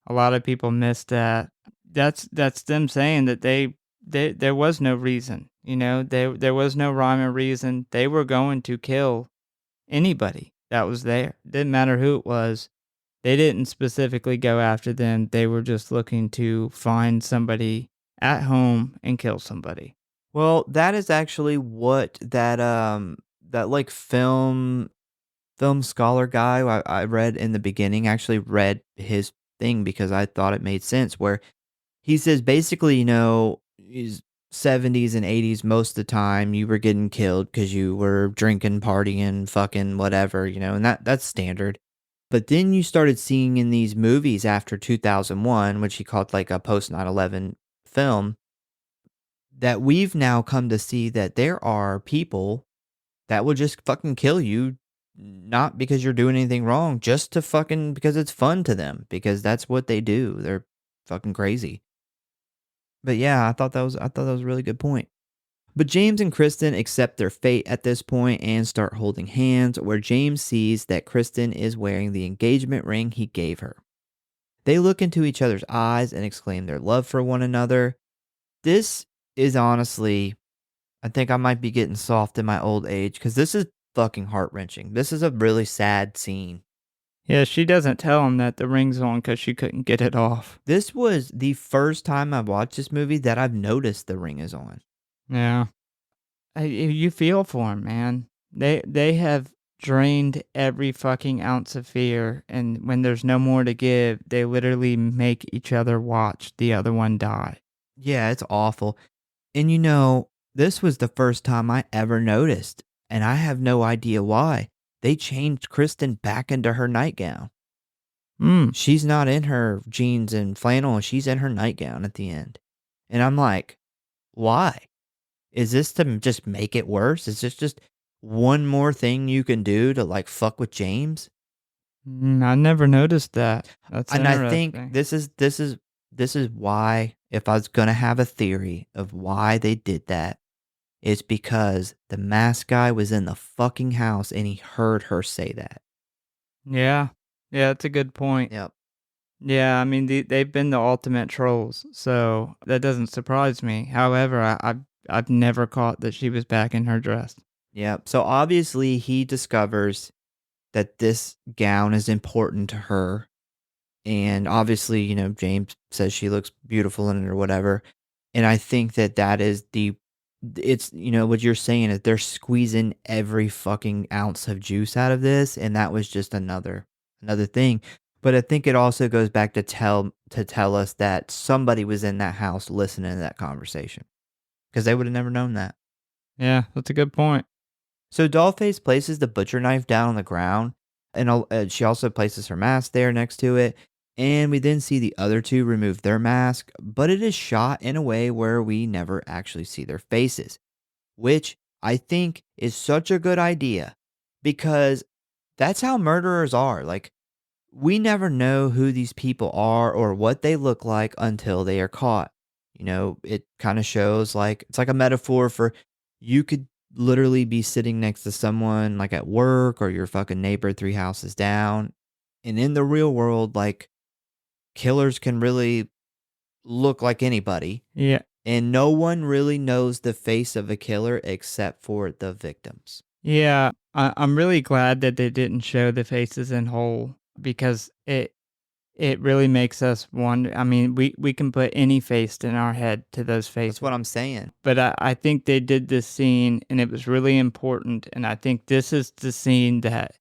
a lot of people miss that. That's them saying that they there was no reason, there was no rhyme or reason. They were going to kill anybody that was there. Didn't matter who it was. They didn't specifically go after them. They were just looking to find somebody at home and kill somebody. Well, that is actually what that like film scholar guy I read in the beginning actually read his thing because I thought it made sense where he says basically, is 70s and 80s most of the time you were getting killed because you were drinking, partying, fucking whatever, and that's standard. But then you started seeing in these movies after 2001, which he called like a post 9/11 film, that we've now come to see that there are people that will just fucking kill you, not because you're doing anything wrong, just to fucking because it's fun to them, because that's what they do. They're fucking crazy. But yeah, I thought that was a really good point. But James and Kristen accept their fate at this point and start holding hands, where James sees that Kristen is wearing the engagement ring he gave her. They look into each other's eyes and exclaim their love for one another. This is honestly, I think I might be getting soft in my old age because this is fucking heart-wrenching. This is a really sad scene. Yeah, she doesn't tell him that the ring's on because she couldn't get it off. This was the first time I watched this movie that I've noticed the ring is on. Yeah. You feel for him, man. They have drained every fucking ounce of fear, and when there's no more to give, they literally make each other watch the other one die. Yeah, it's awful. And this was the first time I ever noticed, and I have no idea why. They changed Kristen back into her nightgown. Mm. She's not in her jeans and flannel, and she's in her nightgown at the end. And I'm like, why? Is this to just make it worse? Is this just one more thing you can do to like fuck with James? I never noticed that. That's And I interesting. think this is why, if I was gonna have a theory of why they did that, it's because the mask guy was in the fucking house and he heard her say that. Yeah. Yeah, that's a good point. Yep. Yeah, I mean, they've been the ultimate trolls, so that doesn't surprise me. However, I've never caught that she was back in her dress. Yep. So obviously he discovers that this gown is important to her. And obviously, James says she looks beautiful in it or whatever. And I think that is it's, what you're saying is they're squeezing every fucking ounce of juice out of this. And that was just another thing. But I think it also goes back to tell us that somebody was in that house listening to that conversation, because they would have never known that. Yeah, that's a good point. So Dollface places the butcher knife down on the ground, and she also places her mask there next to it. And we then see the other two remove their mask, but it is shot in a way where we never actually see their faces, which I think is such a good idea, because that's how murderers are. Like, we never know who these people are or what they look like until they are caught. It kind of shows like it's like a metaphor for you could literally be sitting next to someone like at work or your fucking neighbor 3 houses down. And in the real world, like killers can really look like anybody. Yeah. And no one really knows the face of a killer except for the victims. Yeah. I'm really glad that they didn't show the faces in whole because it really makes us wonder. I mean, we can put any face in our head to those faces. That's what I'm saying. But I think they did this scene and it was really important. And I think this is the scene that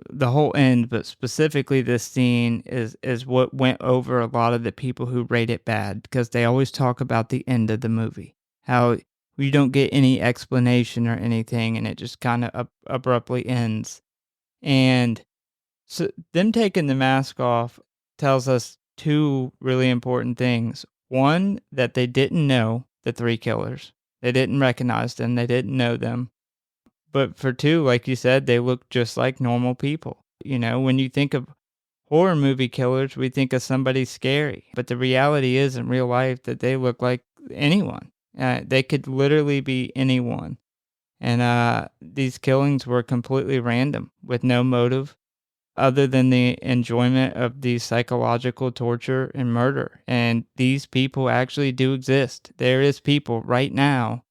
the whole end, but specifically this scene is what went over a lot of the people who rate it bad because they always talk about the end of the movie, how you don't get any explanation or anything and it just kind of abruptly ends. And so them taking the mask off tells us two really important things. One, that they didn't know the three killers. They didn't recognize them. They didn't know them. But for two, like you said, they look just like normal people. When you think of horror movie killers, we think of somebody scary. But the reality is in real life that they look like anyone. They could literally be anyone. And these killings were completely random with no motive other than the enjoyment of the psychological torture and murder. And these people actually do exist. There is people right now.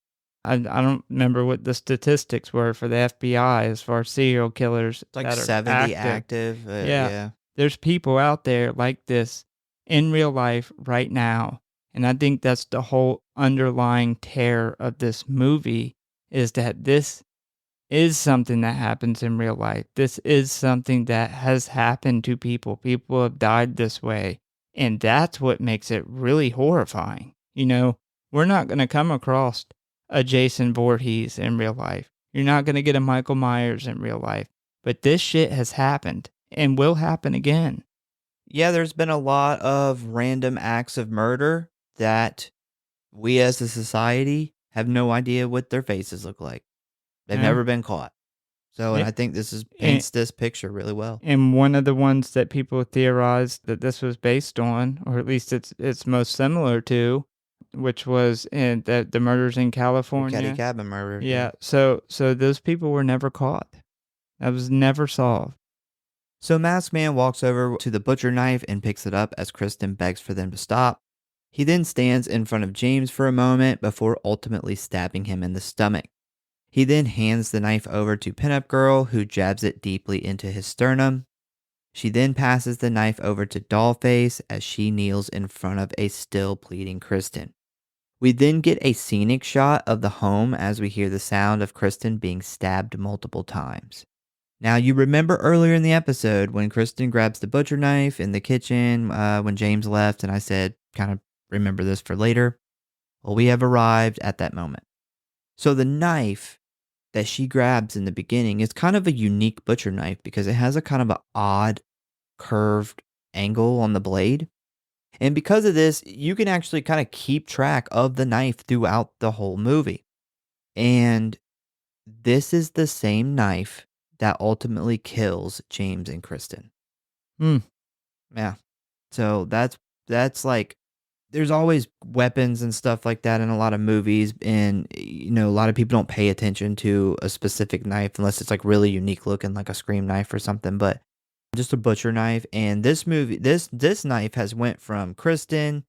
I don't remember what the statistics were for the FBI as far as serial killers. It's like that are 70 active. active. Yeah. There's people out there like this in real life right now. And I think that's the whole underlying terror of this movie is that this is something that happens in real life. This is something that has happened to people. People have died this way. And that's what makes it really horrifying. We're not going to come across a Jason Voorhees in real life. You're not going to get a Michael Myers in real life. But this shit has happened and will happen again. Yeah, there's been a lot of random acts of murder that we as a society have no idea what their faces look like. They've Yeah. never been caught. So, and I think paints this picture really well. And one of the ones that people theorized that this was based on, or at least it's most similar to, which was in the murders in California. Caddy Cabin murder. Yeah. So those people were never caught. That was never solved. So Masked Man walks over to the butcher knife and picks it up as Kristen begs for them to stop. He then stands in front of James for a moment before ultimately stabbing him in the stomach. He then hands the knife over to Pinup Girl, who jabs it deeply into his sternum. She then passes the knife over to Dollface as she kneels in front of a still bleeding Kristen. We then get a scenic shot of the home as we hear the sound of Kristen being stabbed multiple times. Now, you remember earlier in the episode when Kristen grabs the butcher knife in the kitchen when James left, and I said, kind of remember this for later. Well, we have arrived at that moment. So the knife that she grabs in the beginning is kind of a unique butcher knife because it has a kind of an odd curved angle on the blade. And because of this, you can actually kind of keep track of the knife throughout the whole movie. And this is the same knife that ultimately kills James and Kristen. Yeah. So that's like, there's always weapons and stuff like that in a lot of movies. And, a lot of people don't pay attention to a specific knife unless it's like really unique looking, like a Scream knife or something. But just a butcher knife. And this movie, this knife has went from Kristen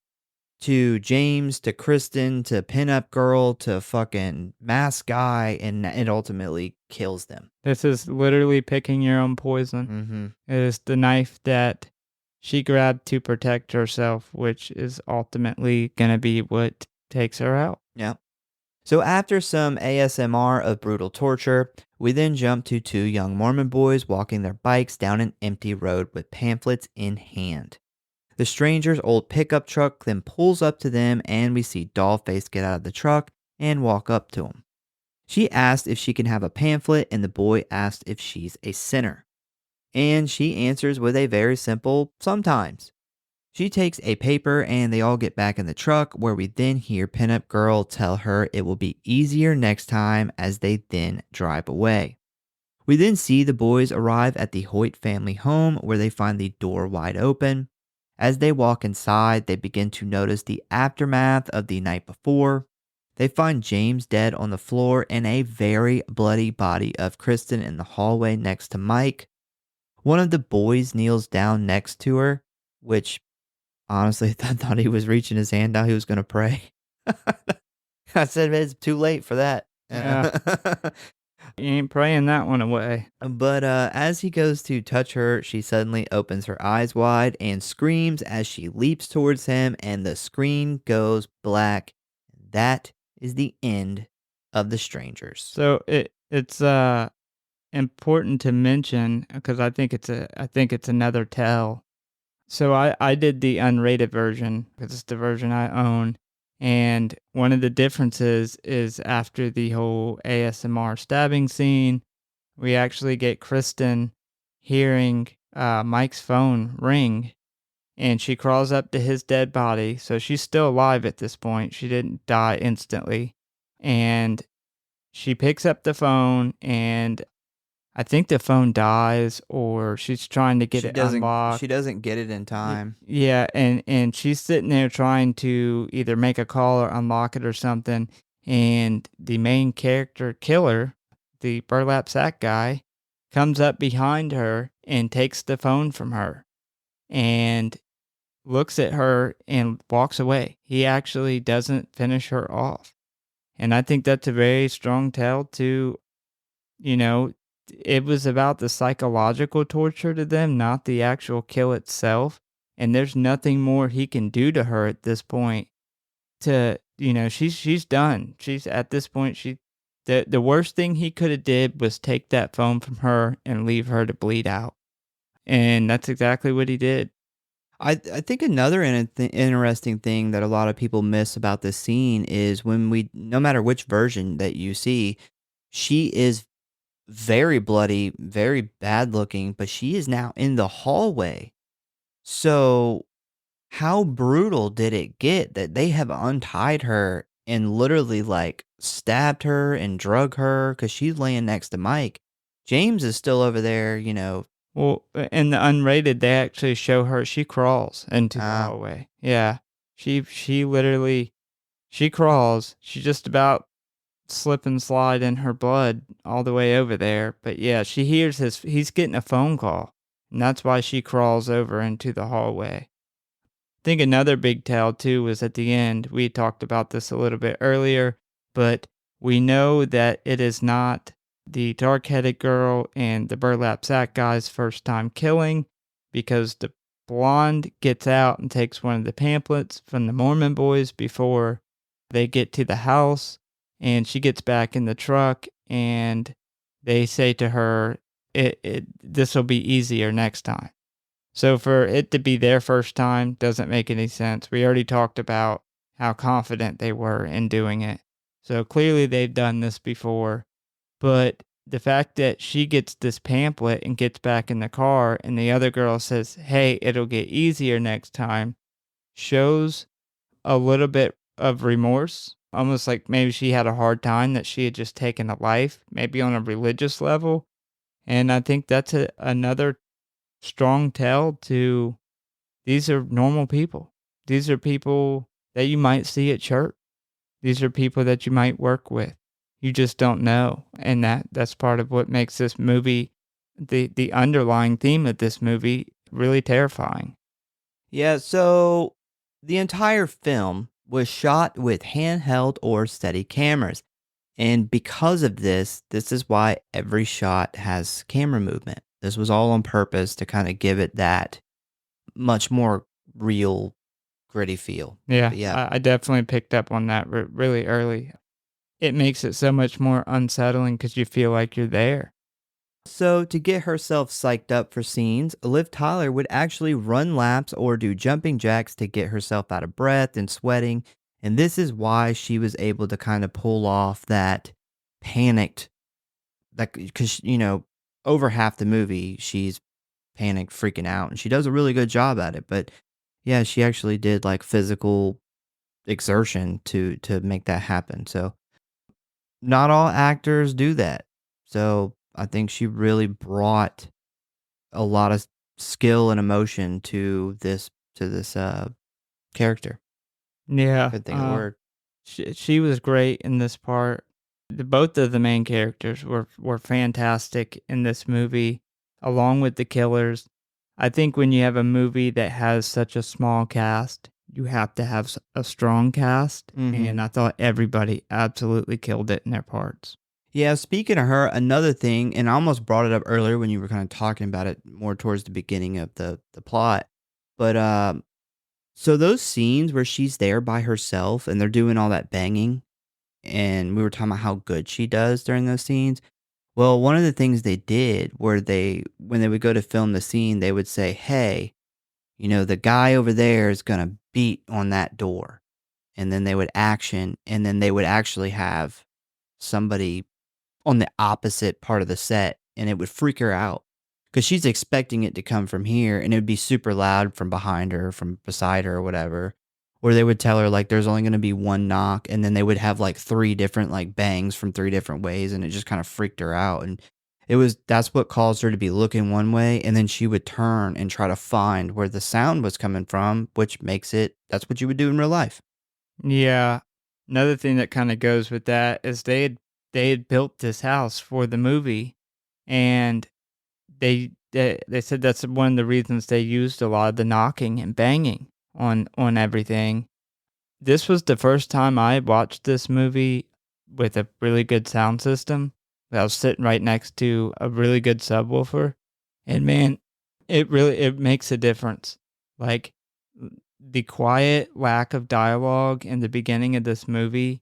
to James to Kristen to Pinup Girl to fucking Masked Guy, and it ultimately kills them. This is literally picking your own poison. Mm-hmm. It is the knife that she grabbed to protect herself, which is ultimately going to be what takes her out. Yeah. So after some ASMR of brutal torture, we then jump to two young Mormon boys walking their bikes down an empty road with pamphlets in hand. The stranger's old pickup truck then pulls up to them, and we see Dollface get out of the truck and walk up to him. She asked if she can have a pamphlet, and the boy asked if she's a sinner. And she answers with a very simple sometimes. She takes a paper and they all get back in the truck, where we then hear Pinup Girl tell her it will be easier next time as they then drive away. We then see the boys arrive at the Hoyt family home, where they find the door wide open. As they walk inside, they begin to notice the aftermath of the night before. They find James dead on the floor and a very bloody body of Kristen in the hallway next to Mike. One of the boys kneels down next to her, which honestly I thought he was reaching his hand out. He was going to pray. I said it's too late for that. Yeah. You ain't praying that one away. But as he goes to touch her, she suddenly opens her eyes wide and screams as she leaps towards him, and the screen goes black. That is the end of The Strangers. So it's important to mention, because I think it's another tell. So I did the unrated version because it's the version I own, and one of the differences is after the whole ASMR stabbing scene, we actually get Kristen hearing Mike's phone ring, and she crawls up to his dead body. So she's still alive at this point. She didn't die instantly, and she picks up the phone, and I think the phone dies, or she's trying to get it unlocked. She doesn't get it in time. Yeah, and she's sitting there trying to either make a call or unlock it or something, and the main character killer, the burlap sack guy, comes up behind her and takes the phone from her and looks at her and walks away. He actually doesn't finish her off. And I think that's a very strong tell to, it was about the psychological torture to them, not the actual kill itself. And there's nothing more he can do to her at this point. She's done. She's at this point. The worst thing he could have did was take that phone from her and leave her to bleed out. And that's exactly what he did. I think another interesting thing that a lot of people miss about this scene is no matter which version that you see, she is very bloody, very bad looking, but she is now in the hallway. So how brutal did it get that they have untied her and literally like stabbed her and drug her because she's laying next to Mike? James is still over there, Well, in the unrated, they actually show her, she crawls into the hallway. Yeah. She literally, she crawls. She just about slip and slide in her blood all the way over there. But yeah, she hears he's getting a phone call, and that's why she crawls over into the hallway. I think another big tell too was at the end. We talked about this a little bit earlier, but we know that it is not the dark-headed girl and the burlap sack guy's first time killing, because the blonde gets out and takes one of the pamphlets from the Mormon boys before they get to the house, and she gets back in the truck, and they say to her, this will be easier next time. So for it to be their first time doesn't make any sense. We already talked about how confident they were in doing it. So clearly they've done this before. But the fact that she gets this pamphlet and gets back in the car and the other girl says, hey, it'll get easier next time, shows a little bit of remorse. Almost like maybe she had a hard time that she had just taken a life, maybe on a religious level. And I think that's another strong tell to, these are normal people. These are people that you might see at church. These are people that you might work with. You just don't know. And that's part of what makes this movie, the underlying theme of this movie, really terrifying. Yeah, so the entire film was shot with handheld or steady cameras. And because of this is why every shot has camera movement. This was all on purpose to kind of give it that much more real, gritty feel. Yeah, But yeah. I definitely picked up on that really early. It makes it so much more unsettling because you feel like you're there. So to get herself psyched up for scenes, Liv Tyler would actually run laps or do jumping jacks to get herself out of breath and sweating. And this is why she was able to kind of pull off that panicked, like, because, over half the movie, she's panicked, freaking out, and she does a really good job at it. But yeah, she actually did like physical exertion to make that happen. So not all actors do that. So I think she really brought a lot of skill and emotion to this character. Yeah. Couldn't think of the word. She was great in this part. Both of the main characters were fantastic in this movie, along with the killers. I think when you have a movie that has such a small cast, you have to have a strong cast, and I thought everybody absolutely killed it in their parts. Yeah, speaking of her, another thing, and I almost brought it up earlier when you were kind of talking about it more towards the beginning of the plot, but so those scenes where she's there by herself and they're doing all that banging, and we were talking about how good she does during those scenes. Well, one of the things they did where when they would go to film the scene, they would say, "Hey, the guy over there is gonna beat on that door," and then they would action, and then they would actually have somebody on the opposite part of the set, and it would freak her out because she's expecting it to come from here, and it would be super loud from behind her, from beside her, or whatever. Or they would tell her like there's only going to be one knock, and then they would have like three different like bangs from three different ways, and it just kind of freaked her out. And that's what caused her to be looking one way, and then she would turn and try to find where the sound was coming from, which makes that's what you would do in real life. Yeah. Another thing that kind of goes with that is they had built this house for the movie, and they said that's one of the reasons they used a lot of the knocking and banging on everything. This was the first time I watched this movie with a really good sound system. I was sitting right next to a really good subwoofer, and man, it makes a difference. Like the quiet lack of dialogue in the beginning of this movie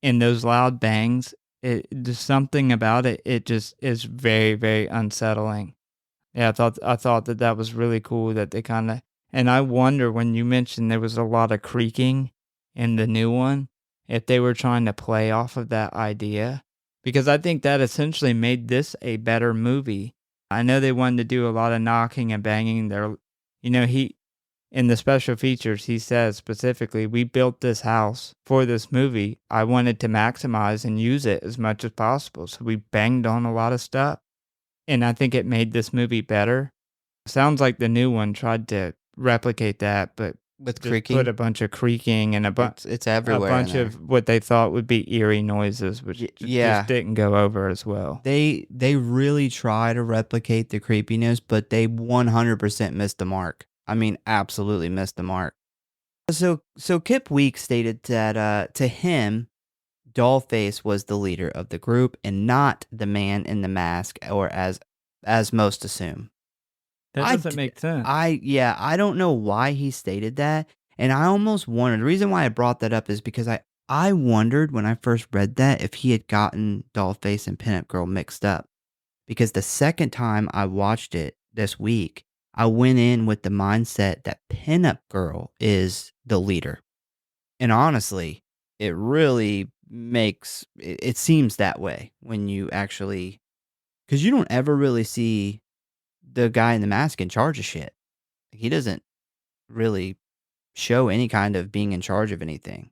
and those loud bangs, there's something about it. It just is very, very unsettling. Yeah, I thought that was really cool that they kind of. And I wonder when you mentioned there was a lot of creaking in the new one, if they were trying to play off of that idea, because I think that essentially made this a better movie. I know they wanted to do a lot of knocking and banging. He in the special features, he says specifically, we built this house for this movie. I wanted to maximize and use it as much as possible. So we banged on a lot of stuff. And I think it made this movie better. Sounds like the new one tried to replicate that, but With just creaking, put a bunch of creaking and it's everywhere. a bunch in there. of what they thought would be eerie noises, which yeah. just didn't go over as well. They really try to replicate the creepiness, but they 100% missed the mark. I mean, absolutely missed the mark. So Kip Weeks stated that to him, Dollface was the leader of the group and not the man in the mask, or as most assume. That doesn't make sense. I don't know why he stated that, and I almost wondered. The reason why I brought that up is because I wondered when I first read that if he had gotten Dollface and Pinup Girl mixed up, because the second time I watched it this week, I went in with the mindset that Pinup Girl is the leader. And honestly, it really it seems that way when you actually, because you don't ever really see the guy in the mask in charge of shit. He doesn't really show any kind of being in charge of anything.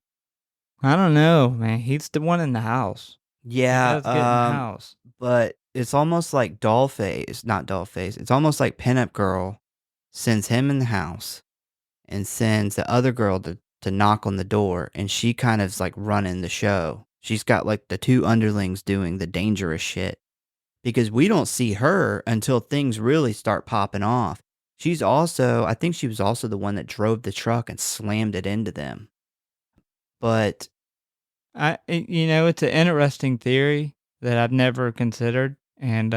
I don't know, man. He's the one in the house. Yeah, He does get in the house. but it's almost like Dollface, not Dollface. It's almost like Pinup Girl sends him in the house and sends the other girl to knock on the door, and she kind of's like running the show. She's got like the two underlings doing the dangerous shit, because we don't see her until things really start popping off. I think she was also the one that drove the truck and slammed it into them. But it's an interesting theory that I've never considered, and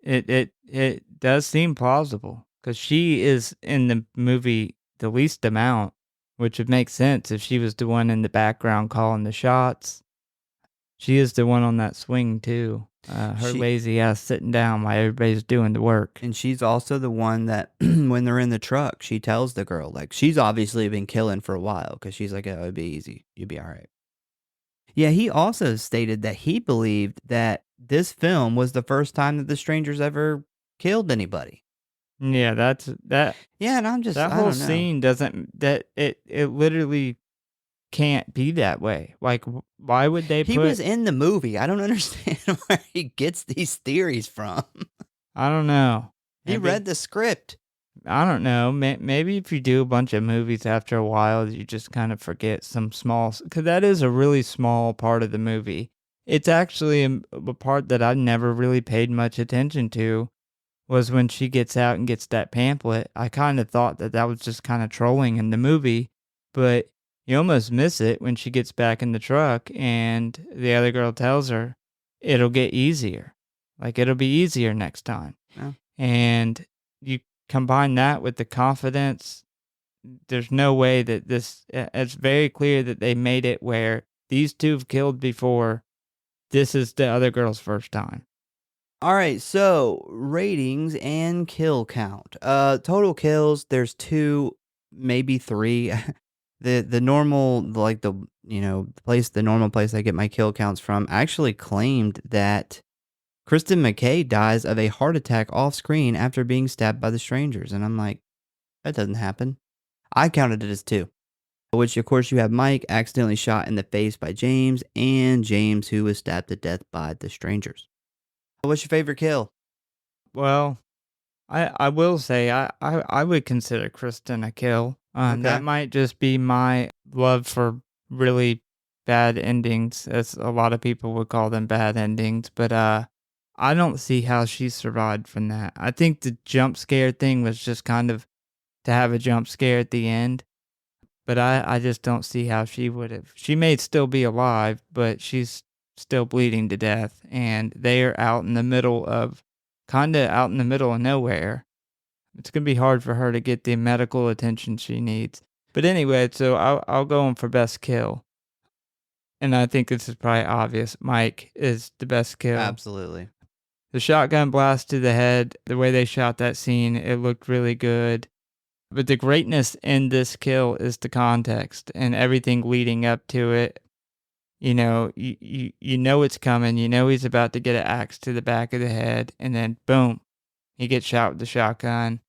it does seem plausible because she is in the movie the least amount, which would make sense if she was the one in the background calling the shots. She is the one on that swing too. Her lazy ass sitting down while everybody's doing the work. And she's also the one that, when they're in the truck, she tells the girl, like, she's obviously been killing for a while, because she's like, oh, it'd be easy. You'd be all right. Yeah, he also stated that he believed that this film was the first time that the strangers ever killed anybody. Yeah, that's that. Yeah, and I'm just, that I whole don't know. scene doesn't, that it literally can't be that way. Like, why would they He was in the movie. I don't understand where he gets these theories from. I don't know. He read the script. I don't know. Maybe if you do a bunch of movies after a while, you just kind of forget some small, because that is a really small part of the movie. It's actually a part that I never really paid much attention to, was when she gets out and gets that pamphlet. I kind of thought that that was just kind of trolling in the movie, but you almost miss it when she gets back in the truck and the other girl tells her it'll get easier. Like, it'll be easier next time. Yeah. And you combine that with the confidence. There's no way that it's very clear that they made it where these two have killed before. This is the other girl's first time. All right, so ratings and kill count. Total kills, there's 2, maybe 3. The normal, like the normal place I get my kill counts from actually claimed that Kristen McKay dies of a heart attack off screen after being stabbed by the strangers, and I'm like, that doesn't happen. I counted it as 2. Which, of course, you have Mike accidentally shot in the face by James, and James who was stabbed to death by the strangers. What's your favorite kill? Well, I will say I would consider Kristen a kill. Okay. That might just be my love for really bad endings, as a lot of people would call them bad endings. But I don't see how she survived from that. I think the jump scare thing was just kind of to have a jump scare at the end. But I just don't see how she would have. She may still be alive, but she's still bleeding to death. And they are out in the middle of nowhere. It's going to be hard for her to get the medical attention she needs. But anyway, so I'll go on for best kill. And I think this is probably obvious. Mike is the best kill. Absolutely. The shotgun blast to the head, the way they shot that scene, it looked really good. But the greatness in this kill is the context and everything leading up to it. You know it's coming. You know he's about to get an axe to the back of the head, and then boom, he gets shot with the shotgun.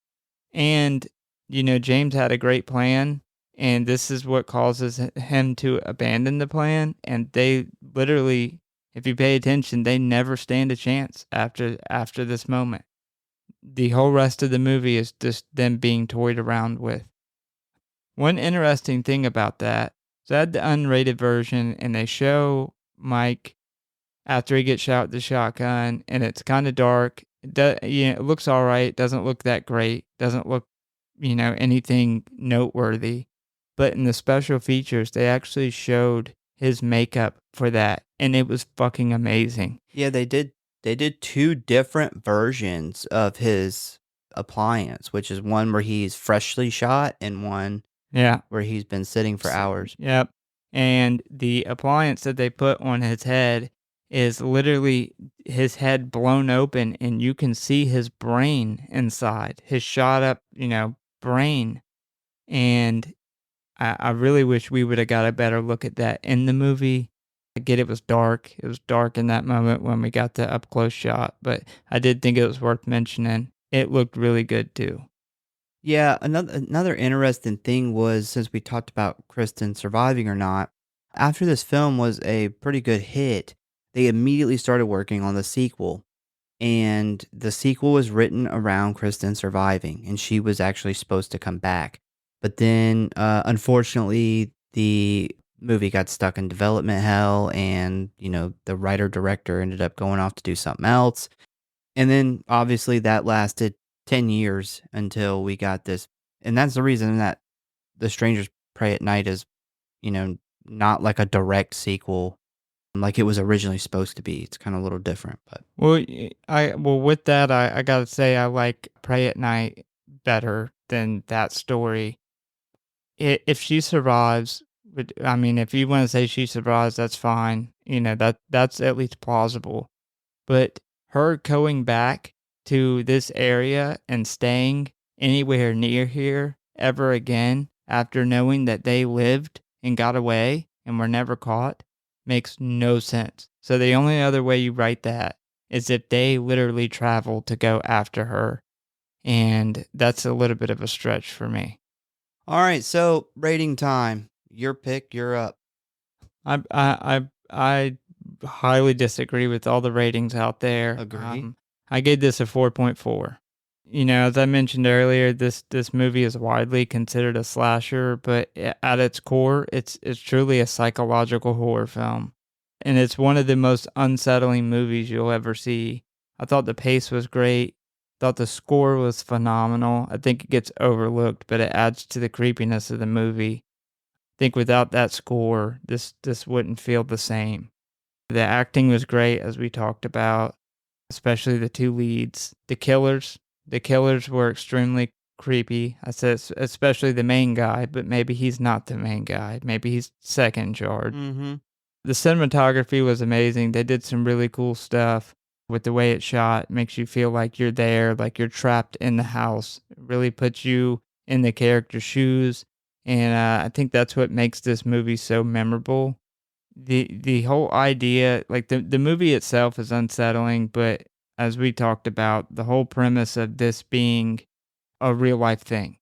And, James had a great plan, and this is what causes him to abandon the plan. And they literally, if you pay attention, they never stand a chance after this moment. The whole rest of the movie is just them being toyed around with. One interesting thing about that is I had the unrated version, and they show Mike after he gets shot with the shotgun, and it's kind of dark. It looks all right. Doesn't look that great. Doesn't look, anything noteworthy. But in the special features, they actually showed his makeup for that, and it was fucking amazing. Yeah, they did 2 different versions of his appliance, which is one where he's freshly shot and one where he's been sitting for hours. Yep. And the appliance that they put on his head is literally his head blown open, and you can see his brain inside, his shot up, brain. And I really wish we would have got a better look at that in the movie. I get it was dark. It was dark in that moment when we got the up close shot, but I did think it was worth mentioning. It looked really good too. Yeah, another interesting thing was, since we talked about Kristen surviving or not, after this film was a pretty good hit, they immediately started working on the sequel. And the sequel was written around Kristen surviving, and she was actually supposed to come back. But then, unfortunately, the movie got stuck in development hell, and, the writer-director ended up going off to do something else. And then, obviously, that lasted 10 years until we got this. And that's the reason that The Strangers Pray at Night is, not like a direct sequel like it was originally supposed to be. It's kind of a little different, but With that, I gotta say I like Pray at Night better than that story. If she survives, if you want to say she survives, that's fine. That's at least plausible. But her going back to this area and staying anywhere near here ever again after knowing that they lived and got away and were never caught makes no sense. So the only other way you write that is if they literally travel to go after her. And that's a little bit of a stretch for me. All right, so rating time. Your pick, you're up. I highly disagree with all the ratings out there. Agree. I gave this a 4.4. As I mentioned earlier, this movie is widely considered a slasher, but at its core, it's truly a psychological horror film, and it's one of the most unsettling movies you'll ever see. I thought the pace was great. Thought the score was phenomenal. I think it gets overlooked, but it adds to the creepiness of the movie. I think without that score, this wouldn't feel the same. The acting was great, as we talked about, especially the two leads. The killers were extremely creepy. I said especially the main guy, but maybe he's not the main guy. Maybe he's second in charge. Mm-hmm. The cinematography was amazing. They did some really cool stuff with the way it's shot. It makes you feel like you're there, like you're trapped in the house. It really puts you in the character's shoes. And I think that's what makes this movie so memorable. The whole idea, like the movie itself is unsettling, but as we talked about, the whole premise of this being a real life thing.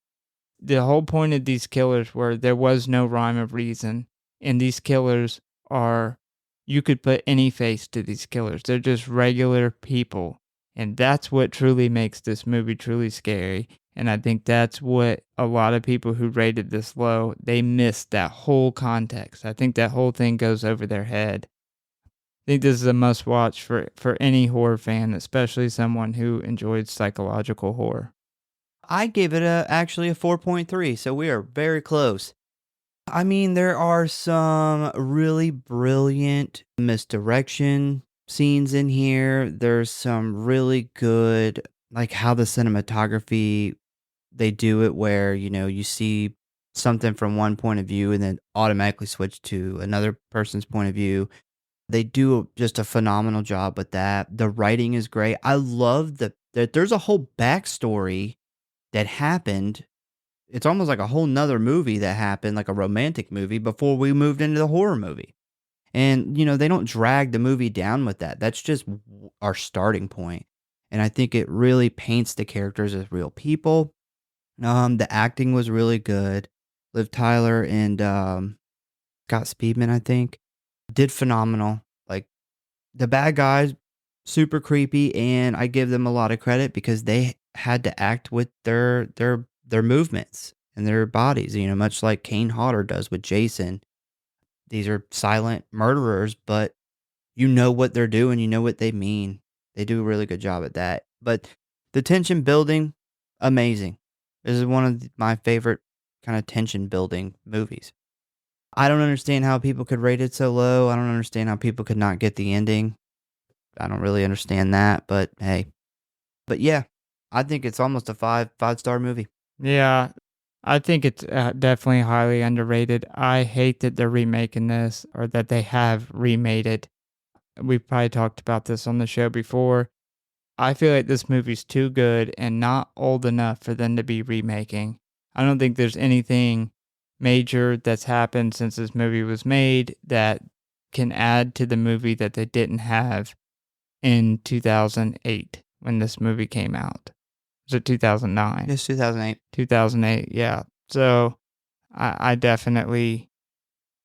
The whole point of these killers were there was no rhyme of reason, and these killers are, you could put any face to these killers. They're just regular people, and that's what truly makes this movie truly scary. And I think that's what a lot of people who rated this low, they missed that whole context. I think that whole thing goes over their head. I think this is a must watch for any horror fan, especially someone who enjoys psychological horror. I gave it actually a 4.3, so we are very close. I mean, there are some really brilliant misdirection scenes in here. There's some really good, like how the cinematography, they do it where, you see something from one point of view and then automatically switch to another person's point of view. They do just a phenomenal job with that. The writing is great. I love that there's a whole backstory that happened. It's almost like a whole nother movie that happened, like a romantic movie before we moved into the horror movie. And, they don't drag the movie down with that. That's just our starting point. And I think it really paints the characters as real people. The acting was really good. Liv Tyler and Scott Speedman, I think, did phenomenal. Like the bad guys, super creepy, and I give them a lot of credit because they had to act with their movements and their bodies, much like Kane Hodder does with Jason. These are silent murderers, but you know what they're doing, you know what they mean. They do a really good job at that. But the tension building, amazing. This is one of my favorite kind of tension building movies. I don't understand how people could rate it so low. I don't understand how people could not get the ending. I don't really understand that, but hey. But yeah, I think it's almost a five-star movie. Yeah, I think it's definitely highly underrated. I hate that they're remaking this or that they have remade it. We've probably talked about this on the show before. I feel like this movie's too good and not old enough for them to be remaking. I don't think there's anything major that's happened since this movie was made that can add to the movie that they didn't have in 2008 when this movie came out. Was it 2009? It's 2008. 2008, yeah. So I definitely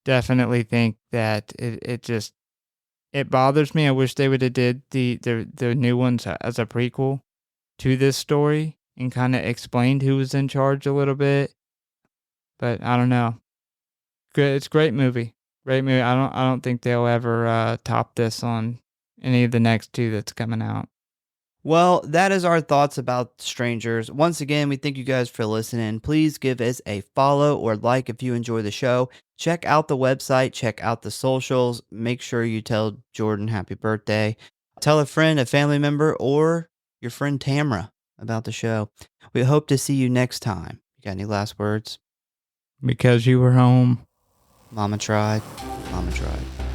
think that it bothers me. I wish they would have did the new ones as a prequel to this story and kind of explained who was in charge a little bit. But I don't know. Good, it's a great movie. Great movie. I don't think they'll ever top this on any of the next two that's coming out. Well, that is our thoughts about Strangers. Once again, we thank you guys for listening. Please give us a follow or like if you enjoy the show. Check out the website, check out the socials. Make sure you tell Jordan happy birthday. Tell a friend, a family member, or your friend Tamra about the show. We hope to see you next time. You got any last words? Because you were home. Mama tried. Mama tried.